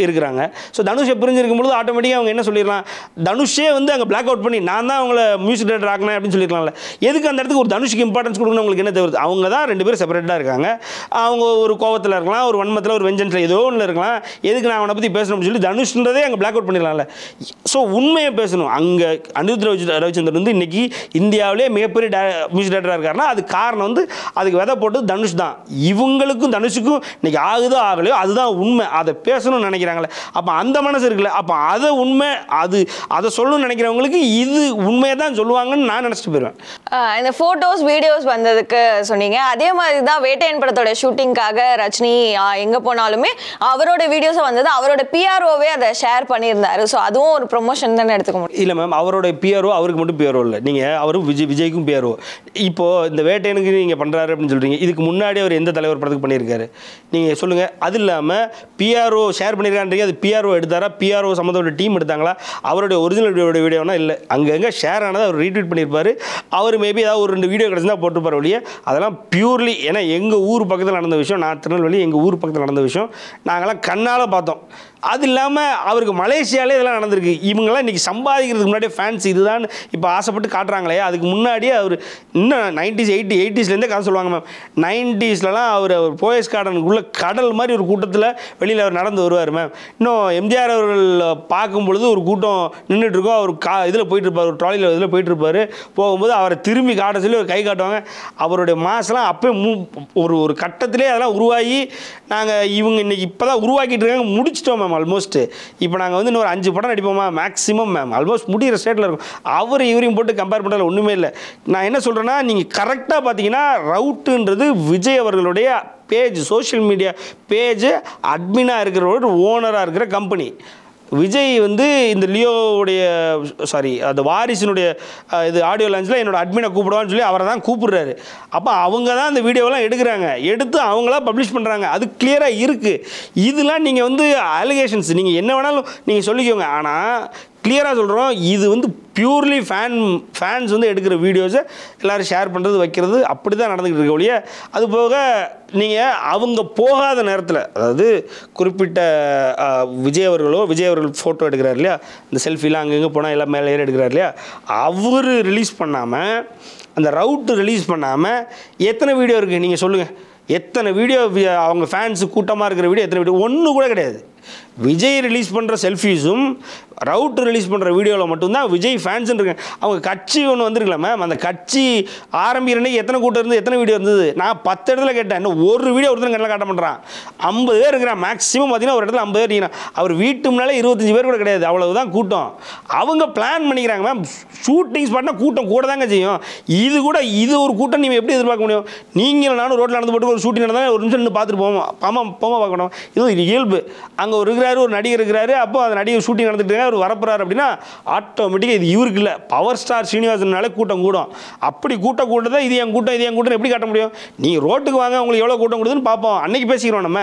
இருக்கிறாங்க. ஸோ தனுஷை பிரிஞ்சு இருக்கும்பொழுது ஆட்டோமேட்டிக்காக அவங்க என்ன சொல்லிடலாம், தனுஷே வந்து அங்கே பிளாக் அவுட் பண்ணி நான் தான் அவங்கள மியூசிக் டேரக்டர் ஆக்கினேன் அப்படின்னு சொல்லியிருக்கலாம்ல. எதுக்கு அந்த இடத்துக்கு ஒரு தனுஷுக்கு இம்பார்ட்டன்ஸ் கொடுக்கணும் உங்களுக்கு என்ன தேவை? அவங்க தான் 2 பேரும் செப்பரேட்டாக இருக்காங்க. அவங்க ஒரு கோவத்தில் இருக்கலாம், ஒரு வன்மத்தில், ஒரு வெஞ்சன்ஸில் ஏதோ ஒன்று இருக்கலாம். எதுக்கு நான் அவனை பற்றி பேசணும்னு சொல்லி தனுஷ்ன்றதே அங்கே பிளாக் அவுட் பண்ணிடலாம்ல. ஸோ உண்மையை பேசணும். அங்கே அனிருத் ரவிச்சந்திரன் வந்து இன்றைக்கி இந்தியாவிலே மிகப்பெரிய மியூசிக் டேரக்டராக இருக்காருன்னா அது காரணம் வந்து அதுக்கு விதை போட்டு தனுஷ் தான். இவங்களுக்கும் தனுஷுக்கும் இன்றைக்கி ஆகுதோ ஆகலையோ அதுதான் உண்மை. அதை பேசணும்னு நினைக்கிறாங்களே, அப்போ அந்த மனசு இருக்குல்ல, அப்போ அதை உண்மை அதை சொல்லணும்னு நினைக்கிறவங்களுக்கு இது உண்மையை தான் சொல்லுவாங்கன்னு நான் நினச்சிட்டு போயிடுவேன். இந்த ஃபோட்டோஸ் வீடியோஸ் வந்ததுக்கு சொன்னீங்க, அதே மாதிரி தான் வேட்டையன் படத்தோட ஷூட்டிங்காக ரஜினி எங்கே போனாலுமே அவரோட வீடியோஸை வந்தது, அவரோட பிஆர்ஓவே அதை ஷேர் பண்ணியிருந்தாரு. ஸோ அதுவும் ஒரு ப்ரொமோஷன் தானே எடுத்துக்க முடியும்? இல்லை மேம், அவரோட பிஆர்ஓ அவருக்கு மட்டும் பிஆர்ஓ இல்லை, நீங்கள் அவரும் விஜய்க்கும் பிஆர்ஓ. இப்போது இந்த வேட்டையனுக்கு நீங்கள் பண்ணுறாரு அப்படின்னு சொல்கிறீங்க, இதுக்கு முன்னாடி அவர் எந்த தலைவர் படத்துக்கு பண்ணியிருக்காரு நீங்கள் சொல்லுங்கள். அது இல்லாமல் பிஆர்ஓ ஷேர் பண்ணியிருக்கான்றீங்க, அது பிஆர்ஓ எடுத்தாரா, பிஆர்ஓ சம்மந்தோட டீம் எடுத்தாங்களா? அவருடைய ஒரிஜினல் வீடியோனா இல்லை, அங்கங்கே ஷேர் ஆனதை அவர் ரீட்வீட் பண்ணியிருப்பார். அவர் மேபி ஏதாவது ஒரு 2 வீடியோ கிடச்சிருந்தா போட்டுருப்பார் ஒழிய அதெல்லாம் பியூர்லி ஏன்னா எங்கள் ஊர் பக்கத்தில் நடந்த விஷயம், நான் திருநெல்வேலி எங்கள் ஊர் பக்கத்தில் நடந்த விஷயம் நாங்கள்லாம் கண்ணால் பார்த்தோம். அது இல்லாமல் அவருக்கு மலேசியாவிலே இதெல்லாம் நடந்திருக்கு. இவங்கெல்லாம் இன்றைக்கி சம்பாதிக்கிறதுக்கு முன்னாடியே ஃபேன்ஸ் இதுதான் இப்போ ஆசைப்பட்டு காட்டுறாங்களே, அதுக்கு முன்னாடியே அவர் இன்னும் 90s 80s கதை சொல்லுவாங்க மேம். 90ஸ்லாம் அவர் போயஸ் கார்டனுக்குள்ளே கடல் மாதிரி ஒரு கூட்டத்தில் வெளியில் அவர் நடந்து வருவார் மேம். இன்னும் எம்ஜிஆர் அவர்கள் பார்க்கும் பொழுது ஒரு கூட்டம் நின்றுட்டுருக்கோம், அவர் இதில் போயிட்டுருப்பார், ஒரு ட்ராலியில் இதில் போயிட்டுருப்பார். போகும்போது அவரை திரும்பி காட்ட சொல்லி ஒரு கை காட்டுவாங்க. அவருடைய மாசெல்லாம் அப்போயே ஒரு கட்டத்திலே அதெல்லாம் உருவாகி நாங்கள் இவங்க இன்றைக்கி இப்போ தான் உருவாக்கிட்டு இருக்காங்க, முடிச்சிட்டோம் மேம். ஆல்மோஸ்ட் இப்போ நாங்கள் வந்து இன்னொரு 5 படம் நடிப்போமா மேக்ஸிமம் மேம், ஆல்மோஸ்ட் முடிகிற ஸ்டேட்டில் இருக்கும். இவரையும் போட்டு கம்பேர் பண்ணல ஒன்றுமே இல்லை. நான் என்ன சொல்கிறேன்னா நீங்கள் கரெக்டாக பார்த்தீங்கன்னா ரவுட்டுன்றது விஜய் அவர்களுடைய பேஜ், சோஷியல் மீடியா பேஜ் அட்மினாக இருக்கிற ஒரு ஓனராக இருக்கிற கம்பெனி. விஜய் வந்து இந்த லியோவுடைய அந்த வாரிசினுடைய இது ஆடியோ லான்ச்சில் என்னோட அட்மினை கூப்பிடுவான்னு சொல்லி அவரை தான் கூப்பிடுறாரு. அப்போ அவங்க தான் அந்த வீடியோவெல்லாம் எடுத்து அவங்களா பப்ளிஷ் பண்ணுறாங்க. அது கிளியராக இருக்குது. இதெல்லாம் நீங்கள் வந்து அலிகேஷன்ஸ் நீங்கள் என்ன வேணாலும் நீங்கள் சொல்லிக்கோங்க. ஆனால் கிளியராக சொல்கிறோம், இது வந்து பியூர்லி ஃபேன்ஸ் வந்து எடுக்கிற வீடியோஸை எல்லோரும் ஷேர் பண்ணுறது வைக்கிறது அப்படி தான் நடந்துக்கிட்டு இருக்க ஒழிய அது போக நீங்கள் அவங்க போகாத நேரத்தில், அதாவது குறிப்பிட்ட விஜய் அவர்கள் ஃபோட்டோ எடுக்கிறார் இல்லையா, இந்த செல்ஃபிலாம் அங்கங்கே போனால் எல்லாம் மேலே ஏறி எடுக்கிறார் இல்லையா, அவர் ரிலீஸ் பண்ணாமல் அந்த ரவுட்டு ரிலீஸ் பண்ணாமல் எத்தனை வீடியோ இருக்குது நீங்கள் சொல்லுங்கள். எத்தனை வீடியோ அவங்க ஃபேன்ஸு கூட்டமாக இருக்கிற வீடியோ எத்தனை வீடியோ? ஒன்று கூட கிடையாது. விஜய் ரிலீஸ் பண்ணுற செல்ஃபீஸும் ரவுட் ரிலீஸ் பண்ணுற வீடியோவில் மட்டும்தான் விஜய் ஃபேன்ஸ்ன்னு இருக்காங்க. அவங்க கட்சி ஒன்று வந்துருக்கல மேம், அந்த கட்சி ஆரம்பிக்கிறனே எத்தனை கூட்டம் இருந்து எத்தனை வீடியோ இருந்தது? நான் 10 இடத்துல கேட்டேன், இன்னும் ஒரு வீடியோ ஒருத்தர் கண்ணில் காட்ட பண்ணுறான். 50 பேர் இருக்கிறான் மேக்ஸிமம். பார்த்தீங்கன்னா ஒரு இடத்துல 50 பேர் இருக்கீங்க. அவர் வீட்டு முன்னாலே 25 பேர் கூட கிடையாது, அவ்வளவுதான் கூட்டம். அவங்க பிளான் பண்ணிக்கிறாங்க மேம். ஷூட்டிங் ஸ்பாட்னா கூட்டம் கூட தாங்க செய்யும். இது ஒரு கூட்டம் நீங்கள் எப்படி எதிர்பார்க்க முடியும்? நீங்கள் நானும் ரோட்டில் நடந்து போட்டு ஒரு ஷூட்டிங் நடந்தால் ஒரு நிமிஷம் நின்று பார்த்துட்டு போவோம் பார்க்கணும். இது இயல்பு. அங்கே ஒரு நடிகர் இருக்கிறாரு, அப்போ அந்த நடிகர் ஷூட்டிங் நடந்துட்டு அவர் வரப்போறாரு அப்படின்னா ஆட்டோமேட்டிக்காக இது இவருக்கு இல்லை, பவர் ஸ்டார் ஸ்ரீனிவாசனாலே கூட்டம் கூடும். அப்படி கூட்டத்தை இது என் கூட்டம் எப்படி காட்ட முடியும்? நீங்கள் ரோட்டுக்கு வாங்க, உங்களுக்கு எவ்வளோ கூட்டம் கொடுதுன்னு பார்ப்போம், அன்னைக்கு பேசிக்கிறோம் நம்ம.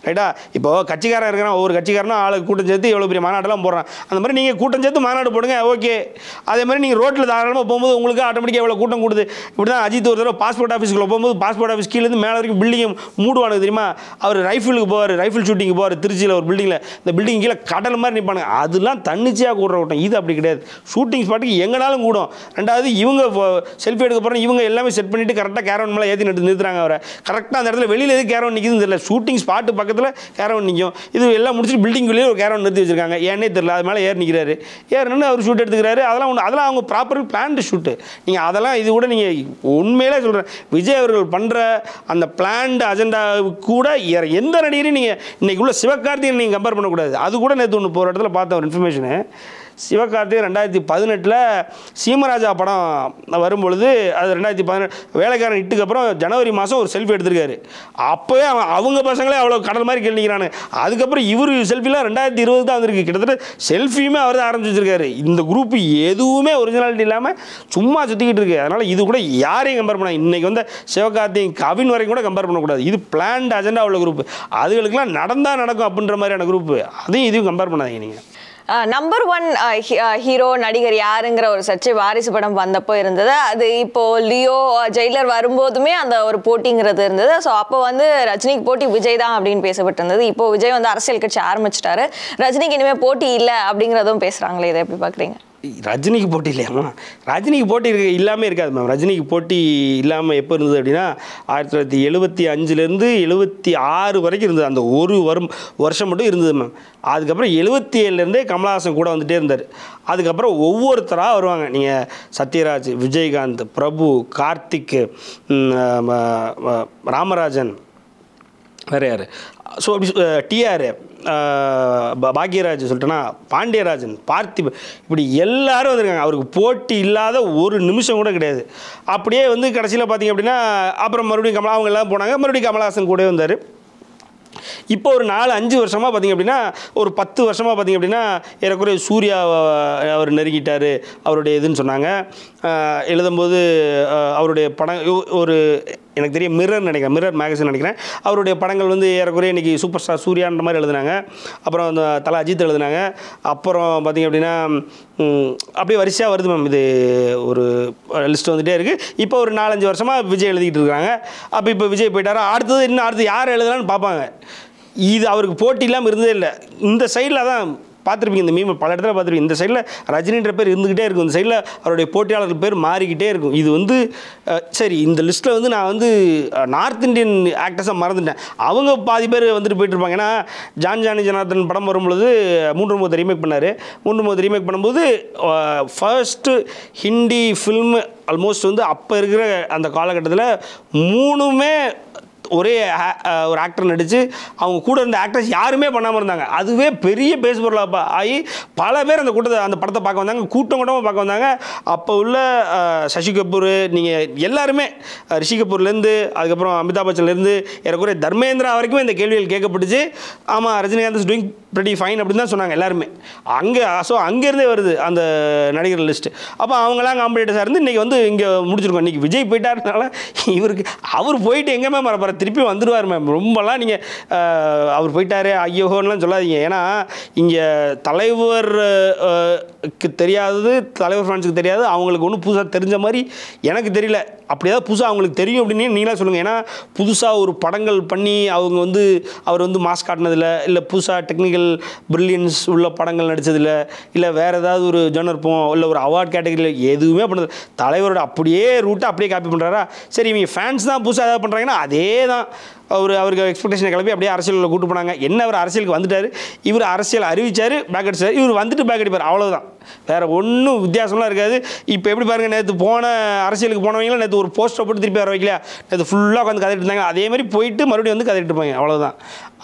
ரைட்டா? இப்போ கட்சிக்காரன் இருக்கிறான், ஒவ்வொரு கட்சிக்காரனும் ஆளுக்கு கூட்டம் சேர்த்து எவ்வளோ பெரிய மாநாட்டெல்லாம் போடுறான். அந்த மாதிரி நீங்கள் கூட்டம் சேர்த்து மாநாடு போடுங்க, ஓகே. அதே மாதிரி நீங்கள் ரோட்டில் தாராளமாக போகும்போது உங்களுக்கு ஆட்டோமேட்டிக்காக எவ்வளோ கூட்டம் கொடுது. இப்படி தான் அஜித் ஒரு தடவை பாஸ்போர்ட் ஆஃபீஸ்க்குள்ளே போகும்போது பாஸ்போர்ட் ஆஃபீஸ் கீழேருந்து மேலே வரைக்கும் பில்டிங் மூடுவானுங்க தெரியுமா? அவர் ரைஃபிளுக்கு போவார், ரைஃபிள் ஷூட்டிங் போவார் திருச்சியில் ஒரு பில்டிங்கில். இந்த பில்டிங் கீழே கடல் மாதிரி நிற்பானுங்க. அதெல்லாம் தன்னிச்சையாக கூடுற கூட்டம். இது அப்படி கிடையாது. ஷூட்டிங் ஸ்பாட்டுக்கு எங்கனாலும் கூடும். ரெண்டாவது இவங்க செல்ஃபி எடுக்க போகிறோம், இவங்க எல்லாமே செட் பண்ணிவிட்டு கரெக்டாக கேரவன் மேலே ஏற்றி நிறுத்துறாங்க. அவரை கரெக்டாக அந்த இடத்துல வெளியில் எது கேரவன் நிற்கிதுன்னு தெரியல. ஷூட்டிங் ஸ்பாட்டு பக்கத்தில் கேரவன் நிற்கும். இது எல்லாம் முடிச்சுட்டு பில்டிங் வெளியே ஒரு கேரவன் நிறுத்தி வச்சிருக்காங்க. ஏன்னே தெரியல. அது மேலே ஏறி நிற்கிறாரு, ஏறணுன்னு அவர் ஷூட் எடுத்துக்கிறாரு. அதெல்லாம் அவங்க ப்ராப்பர் பிளான்டு ஷூட்டு. நீங்கள் அதெல்லாம் இது கூட நீங்கள் உண்மையிலே சொல்கிறேன், விஜய் அவர்கள் பண்ணுற அந்த பிளான்டு அஜெண்டா கூட எந்த நடிகரையும் நீங்கள் இன்னைக்கு உள்ள சிவகார்த்திகேயன் நீங்கள் கம்பேர் பண்ணக்கூடாது. அது கூட நேற்று ஒன்று போகிற இடத்துல பார்த்த ஒரு இன்ஃபர்மேஷனு, சிவகார்த்திகேயன் 2018 சீமராஜா படம் வரும்பொழுது, அது 2018 வேலைக்காரன் இட்டுக்கு அப்புறம் ஜனவரி மாதம் ஒரு செல்ஃபி எடுத்திருக்காரு. அப்போவே அவங்க பசங்களே அவ்வளோ கடல் மாதிரி கேள்விக்கிறானு. அதுக்கப்புறம் இவர் செல்ஃபிலாம் 2020 தான் வந்திருக்கு. கிட்டத்தட்ட செல்ஃபியுமே அவர் தான் ஆரம்பிச்சு வச்சிருக்காரு. இந்த குரூப் எதுவுமே ஒரிஜினாலிட்டி இல்லாமல் சும்மா சுற்றிக்கிட்டு இருக்கு. அதனால் இது கூட யாரையும் கம்பேர் பண்ண, இன்றைக்கி வந்து சிவகார்த்திகேயன் கவின் வரைக்கும் கூட கம்பேர் பண்ணக்கூடாது. இது பிளான்ட் அஜெண்டா உள்ள குரூப். அதுகளுக்கெல்லாம் நடந்தால் நடக்கும் அப்படின்ற மாதிரியான குரூப். அதையும் இதையும் கம்பேர் பண்ணாதீங்க நீங்கள். நம்பர் 1 ஹீரோ நடிகர் யாருங்கிற ஒரு சர்ச்சை வாரிசு படம் வந்தப்போ இருந்தது. அது இப்போ லியோ ஜெயிலர் வரும்போதுமே அந்த ஒரு போட்டிங்கிறது இருந்தது. ஸோ அப்போ வந்து ரஜினிக்கு போட்டி விஜய் தான் அப்படின்னு பேசப்பட்டு இருந்தது. இப்போ விஜய் வந்து அரசியல் கட்சி ஆரம்பிச்சிட்டாரு, ரஜினிக்கு இனிமேல் போட்டி இல்லை அப்படிங்கிறதும் பேசுகிறாங்களே, இதை எப்படி பார்க்குறீங்க? ரஜினிக்கு போட்டி இல்லையாம்மா? ரஜினிக்கு போட்டி இல்லாமல் இருக்காது மேம். ரஜினிக்கு போட்டி இல்லாமல் எப்போ இருந்தது அப்படின்னா 1975லேருந்து 76 வரைக்கும் இருந்தது. அந்த ஒரு வருஷம் மட்டும் இருந்தது மேம். அதுக்கப்புறம் 77லேருந்தே கமலஹாசன் கூட வந்துகிட்டே இருந்தார். அதுக்கப்புறம் ஒவ்வொருத்தராக வருவாங்க. நீங்கள் சத்யராஜ், விஜயகாந்த், பிரபு, கார்த்திக், ராமராஜன், வேறு யார், ஸோ அப்படி டிஆர், பாக்யராஜ் சொல்லிட்டேன்னா, பாண்டியராஜன், பார்த்திபன், இப்படி எல்லாரும் வந்திருக்காங்க. அவருக்கு போட்டி இல்லாத ஒரு நிமிஷம் கூட கிடையாது. அப்படியே வந்து கடைசியில் பார்த்தீங்க அப்படின்னா அப்புறம் மறுபடியும் அவங்க எல்லாம் போனாங்க, மறுபடியும் கமலஹாசன் கூட வந்தார். இப்போ ஒரு 4-5 வருஷமாக பார்த்திங்க அப்படின்னா, ஒரு 10 வருஷமாக பார்த்திங்க அப்படின்னா ஏறக்குறைய சூர்யா அவர் நெருங்கிட்டார் அவருடைய இதுன்னு சொன்னாங்க. எழுதும்போது அவருடைய படம் ஒரு எனக்கு தெரியும் மிரர் மேகசின் நினைக்கிறேன், அவருடைய படங்கள் வந்து ஏறக்குறைய இன்றைக்கி சூப்பர் ஸ்டார் சூர்யான்ற மாதிரி எழுதுனாங்க. அப்புறம் அந்த தலை அஜித் எழுதுனாங்க. அப்புறம் பார்த்திங்க அப்படின்னா அப்படியே வரிசையாக வருது மேம். இது ஒரு லிஸ்ட் வந்துகிட்டே இருக்குது. இப்போ ஒரு 4-5 வருஷமாக விஜய் எழுதிக்கிட்டு இருக்காங்க. அப்போ இப்போ விஜய் போயிட்டாரா, அடுத்தது யார் எழுதுனான்னு பார்ப்பாங்க. இது அவருக்கு போட்டி இல்லாமல் இருந்ததே இல்லை. இந்த சைடில் தான் பார்த்துருப்பீங்க, இந்த மீம் பல இடத்துல பார்த்துருப்பீங்க. இந்த சைடில் ரஜினின்ற பேர் இருந்துக்கிட்டே இருக்கும், இந்த சைடில் அவருடைய போட்டியாளர்கள் பேர் மாறிக்கிட்டே இருக்கும். இது வந்து சரி, இந்த லிஸ்ட்டில் வந்து நான் வந்து நார்த் இந்தியன் ஆக்டர்ஸாக மறந்துட்டேன். அவங்க பாதி பேர் வந்துட்டு போயிட்டுருப்பாங்க. ஏன்னா ஜானி ஜனார்தன் படம் வரும்பொழுது 3 ரீமேக் பண்ணார். 3 ரீமேக் பண்ணும்போது ஃபர்ஸ்ட்டு ஹிந்தி ஃபில்மு ஆல்மோஸ்ட் வந்து அப்போ இருக்கிற அந்த காலகட்டத்தில் 3மே ஒரே ஒரு ஆக்டர் நடித்து அவங்க கூட இருந்த ஆக்டர்ஸ் யாருமே பண்ணாமல் இருந்தாங்க. அதுவே பெரிய பேஸ் பொருளாக ஆகி பல பேர் அந்த படத்தை பார்க்க வந்தாங்க, கூட்டமாக பார்க்க வந்தாங்க. அப்போ உள்ள சசி கபூர், நீங்கள் எல்லாருமே ரிஷி கபூர்லேருந்து அதுக்கப்புறம் அமிதாப் பச்சன்லேருந்து ஏறக்குறைய தர்மேந்திரா வரைக்கும் இந்த கேள்விகள் கேட்கப்பட்டுச்சு. ஆமாம், Rajinikanth is doing pretty fine அப்படின்னு தான் சொன்னாங்க எல்லாருமே. அங்கேருந்தே வருது அந்த நடிகர் லிஸ்ட்டு. அப்போ அவங்களாம் காம்படிட்டர்ஸாக இருந்து இன்றைக்கி வந்து இங்கே முடிச்சிருக்கோம். இன்றைக்கி விஜய் போயிட்டாருனால அவர் போயிட்டு எங்கேயுமே மறப்பார், திருப்பி வந்துடுவார் மேம். ரொம்பலாம் நீங்கள் அவர் போயிட்டாரு ஐயோன்னு சொல்லாதீங்க. ஏன்னா இங்கே தலைவருக்கு தெரியாதது, தலைவர் ஃபேன்ஸுக்கு தெரியாது, அவங்களுக்கு ஒன்றும் புதுசாக தெரிஞ்ச மாதிரி எனக்கு தெரியல. அப்படியாவது புதுசாக அவங்களுக்கு தெரியும் அப்படின்னு நீங்களாக சொல்லுங்கள். ஏன்னா புதுசாக ஒரு படங்கள் பண்ணி அவர் வந்து மாஸ் காட்டினதில்லை, இல்லை புதுசாக டெக்னிக்கல் பிரில்லியன்ஸ் உள்ள படங்கள் நடித்ததில்லை, இல்லை வேறு ஏதாவது ஒரு ஜோனர் இல்லை ஒரு அவார்ட் கேட்டகரியில் எதுவுமே பண்ணது. தலைவரோட அப்படியே ரூட்டை அப்படியே காப்பி பண்ணுறாரா? சரி, இவங்க ஃபேன்ஸ் தான் புதுசாக ஏதாவது பண்ணுறாங்கன்னா அதே தான் அவருக்கு எக்ஸ்பெக்டேஷனை கிளப்பி அப்படியே அரசியலில் கூட்டு போனாங்க. என்ன அவர் அரசியலுக்கு வந்துட்டார், இவர் அரசியல் அறிவிச்சார், பேக் அடிச்சார், இவர் வந்துட்டு பேக் அடிப்பார், அவ்வளோதான். வேறு ஒன்றும் வித்தியாசம்லாம் இருக்காது. இப்போ எப்படி பாருங்கள், நேற்று போன அரசியலுக்கு போனவங்களும் நேற்று ஒரு போஸ்ட்டை போட்டு திருப்பி வர வைக்கலையா, நேற்று ஃபுல்லாக உட்காந்து கதைட்டு இருந்தாங்க, அதே மாதிரி போயிட்டு மறுபடியும் வந்து கதைட்டு இருப்பாங்க, அவ்வளோதான்.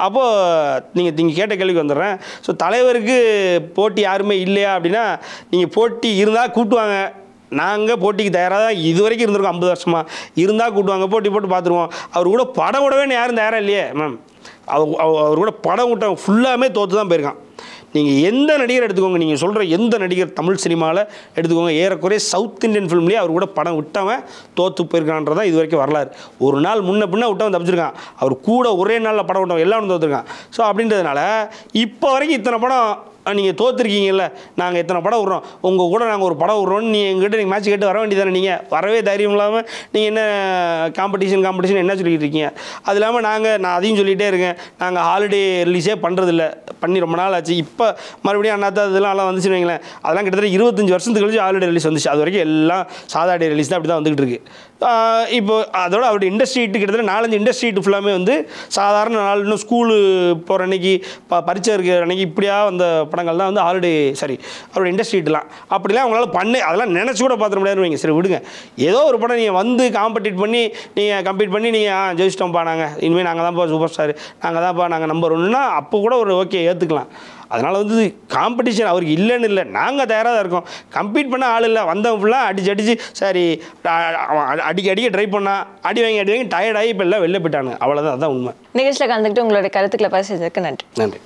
அப்போது நீங்கள் கேட்ட கேள்விக்கு வந்துடுறேன். ஸோ தலைவருக்கு போட்டி யாருமே இல்லையா அப்படின்னா, நீங்கள் போட்டி இருந்தால் கூட்டுவாங்க. நாங்கள் போட்டிக்கு தயாராக தான் இது வரைக்கும் இருந்திருக்கோம், 50 வருஷமாக. இருந்தால் கூட்டுவாங்க, போட்டி போட்டு பார்த்துருவோம். அவர் கூட படம் விடவே யாரும் தயாராக இல்லையே மேம். அவர் கூட படம் விட்டவங்க ஃபுல்லாமே தோற்று தான் போயிருக்கான். நீங்கள் எந்த நடிகர் எடுத்துக்கோங்க, நீங்கள் சொல்கிற எந்த நடிகர் தமிழ் சினிமாவில் எடுத்துக்கோங்க, ஏறக்குறைய சவுத் இந்தியன் ஃபிலிம்லேயே அவர் கூட படம் விட்டவன் தோற்று போயிருக்கான்றதான் இது வரைக்கும் வரலாறு. ஒரு நாள் முன்ன பின்ன விட்டவன் தப்பிச்சிருக்கான், அவர் கூட ஒரே நாளில் படம் விட்டவன் எல்லாம் தோற்றுருக்கான். ஸோ அப்படின்றதுனால இப்போ வரைக்கும் இத்தனை படம் நீங்கள் தோற்றுருக்கீங்கல்ல, நாங்கள் எத்தனை படம் விட்றோம், உங்கள் கூட நாங்கள் ஒரு படம் விட்றோன்னு நீங்கள் எங்கள்கிட்ட நீங்கள் மேட்ச் கேட்டு வர வேண்டியதானே. நீங்கள் வரவே தைரியம் இல்லாமல் நீங்கள் என்ன காம்படிஷன் என்ன சொல்லிக்கிட்டு இருக்கீங்க. அது இல்லாமல் நான் அதையும் சொல்லிகிட்டே இருக்கேன், நாங்கள் ஹாலிடே ரிலீஸே பண்ணுறதில்ல, பண்ணி ரொம்ப நாள் ஆச்சு. இப்போ மறுபடியும் அண்ணாத்தா இதெல்லாம் வந்துச்சுன்னு வைங்களேன், அதெல்லாம் கிட்டத்தட்ட 25 வருஷத்துக்கு கழிச்சு ஹாலிடே ரிலீஸ் வந்துச்சு. அது வரைக்கும் எல்லாம் சாதா டே ரிலீஸ் தான் அப்படி தான் வந்துகிட்டு இருக்கு. இப்போ அதோட அவருடைய இண்டஸ்ட்ரி ஹிட்டு கிட்டத்தட்ட 4-5 இண்டஸ்ட்ரி ஹிட்டு ஃபுல்லாமே வந்து சாதாரண நாள், இன்னும் ஸ்கூலு போகிற அன்னைக்கு, பரீட்சை இருக்கிற அன்னைக்கு இப்படியா வந்த படங்கள் தான் வந்து ஹாலிடே, சரி அவருடைய இண்டஸ்ட்ரி ஹிட்லாம். அப்படிலாம் அவங்களால அதெல்லாம் நினச்சி கூட பார்த்துட முடியாதுன்னு வைங்க. சரி விடுங்க, ஏதோ ஒரு படம் நீங்கள் வந்து கம்பீட் பண்ணி நீங்கள் ஜெயிச்சிட்டோம்ப்பா, நாங்கள் இனிமேல் நாங்கள் தான்ப்பா சூப்பர் ஸ்டார், நாங்கள் நம்பர் 1ன்னா அப்போ கூட ஒரு ஓகே ஏற்றுக்கலாம். அதனால் வந்து காம்படிஷன் அவருக்கு இல்லைன்னு இல்லை, நாங்கள் தயாராக தான் இருக்கோம். கம்பீட் பண்ண ஆள் இல்லை, வந்தவங்க ஃபுல்லாக அடிச்சு சரி அடிக்க ட்ரை பண்ணால் அடி வாங்கி டயர்டாகி இப்போ எல்லாம் வெளில போயிட்டாங்க, அவ்வளோதான். அதுதான் உண்மை. நிகழ்ச்சியில் கலந்துக்கிட்டு உங்களோட கருத்துக்களை பதிவு செஞ்சதுக்கு நன்றி. நன்றி.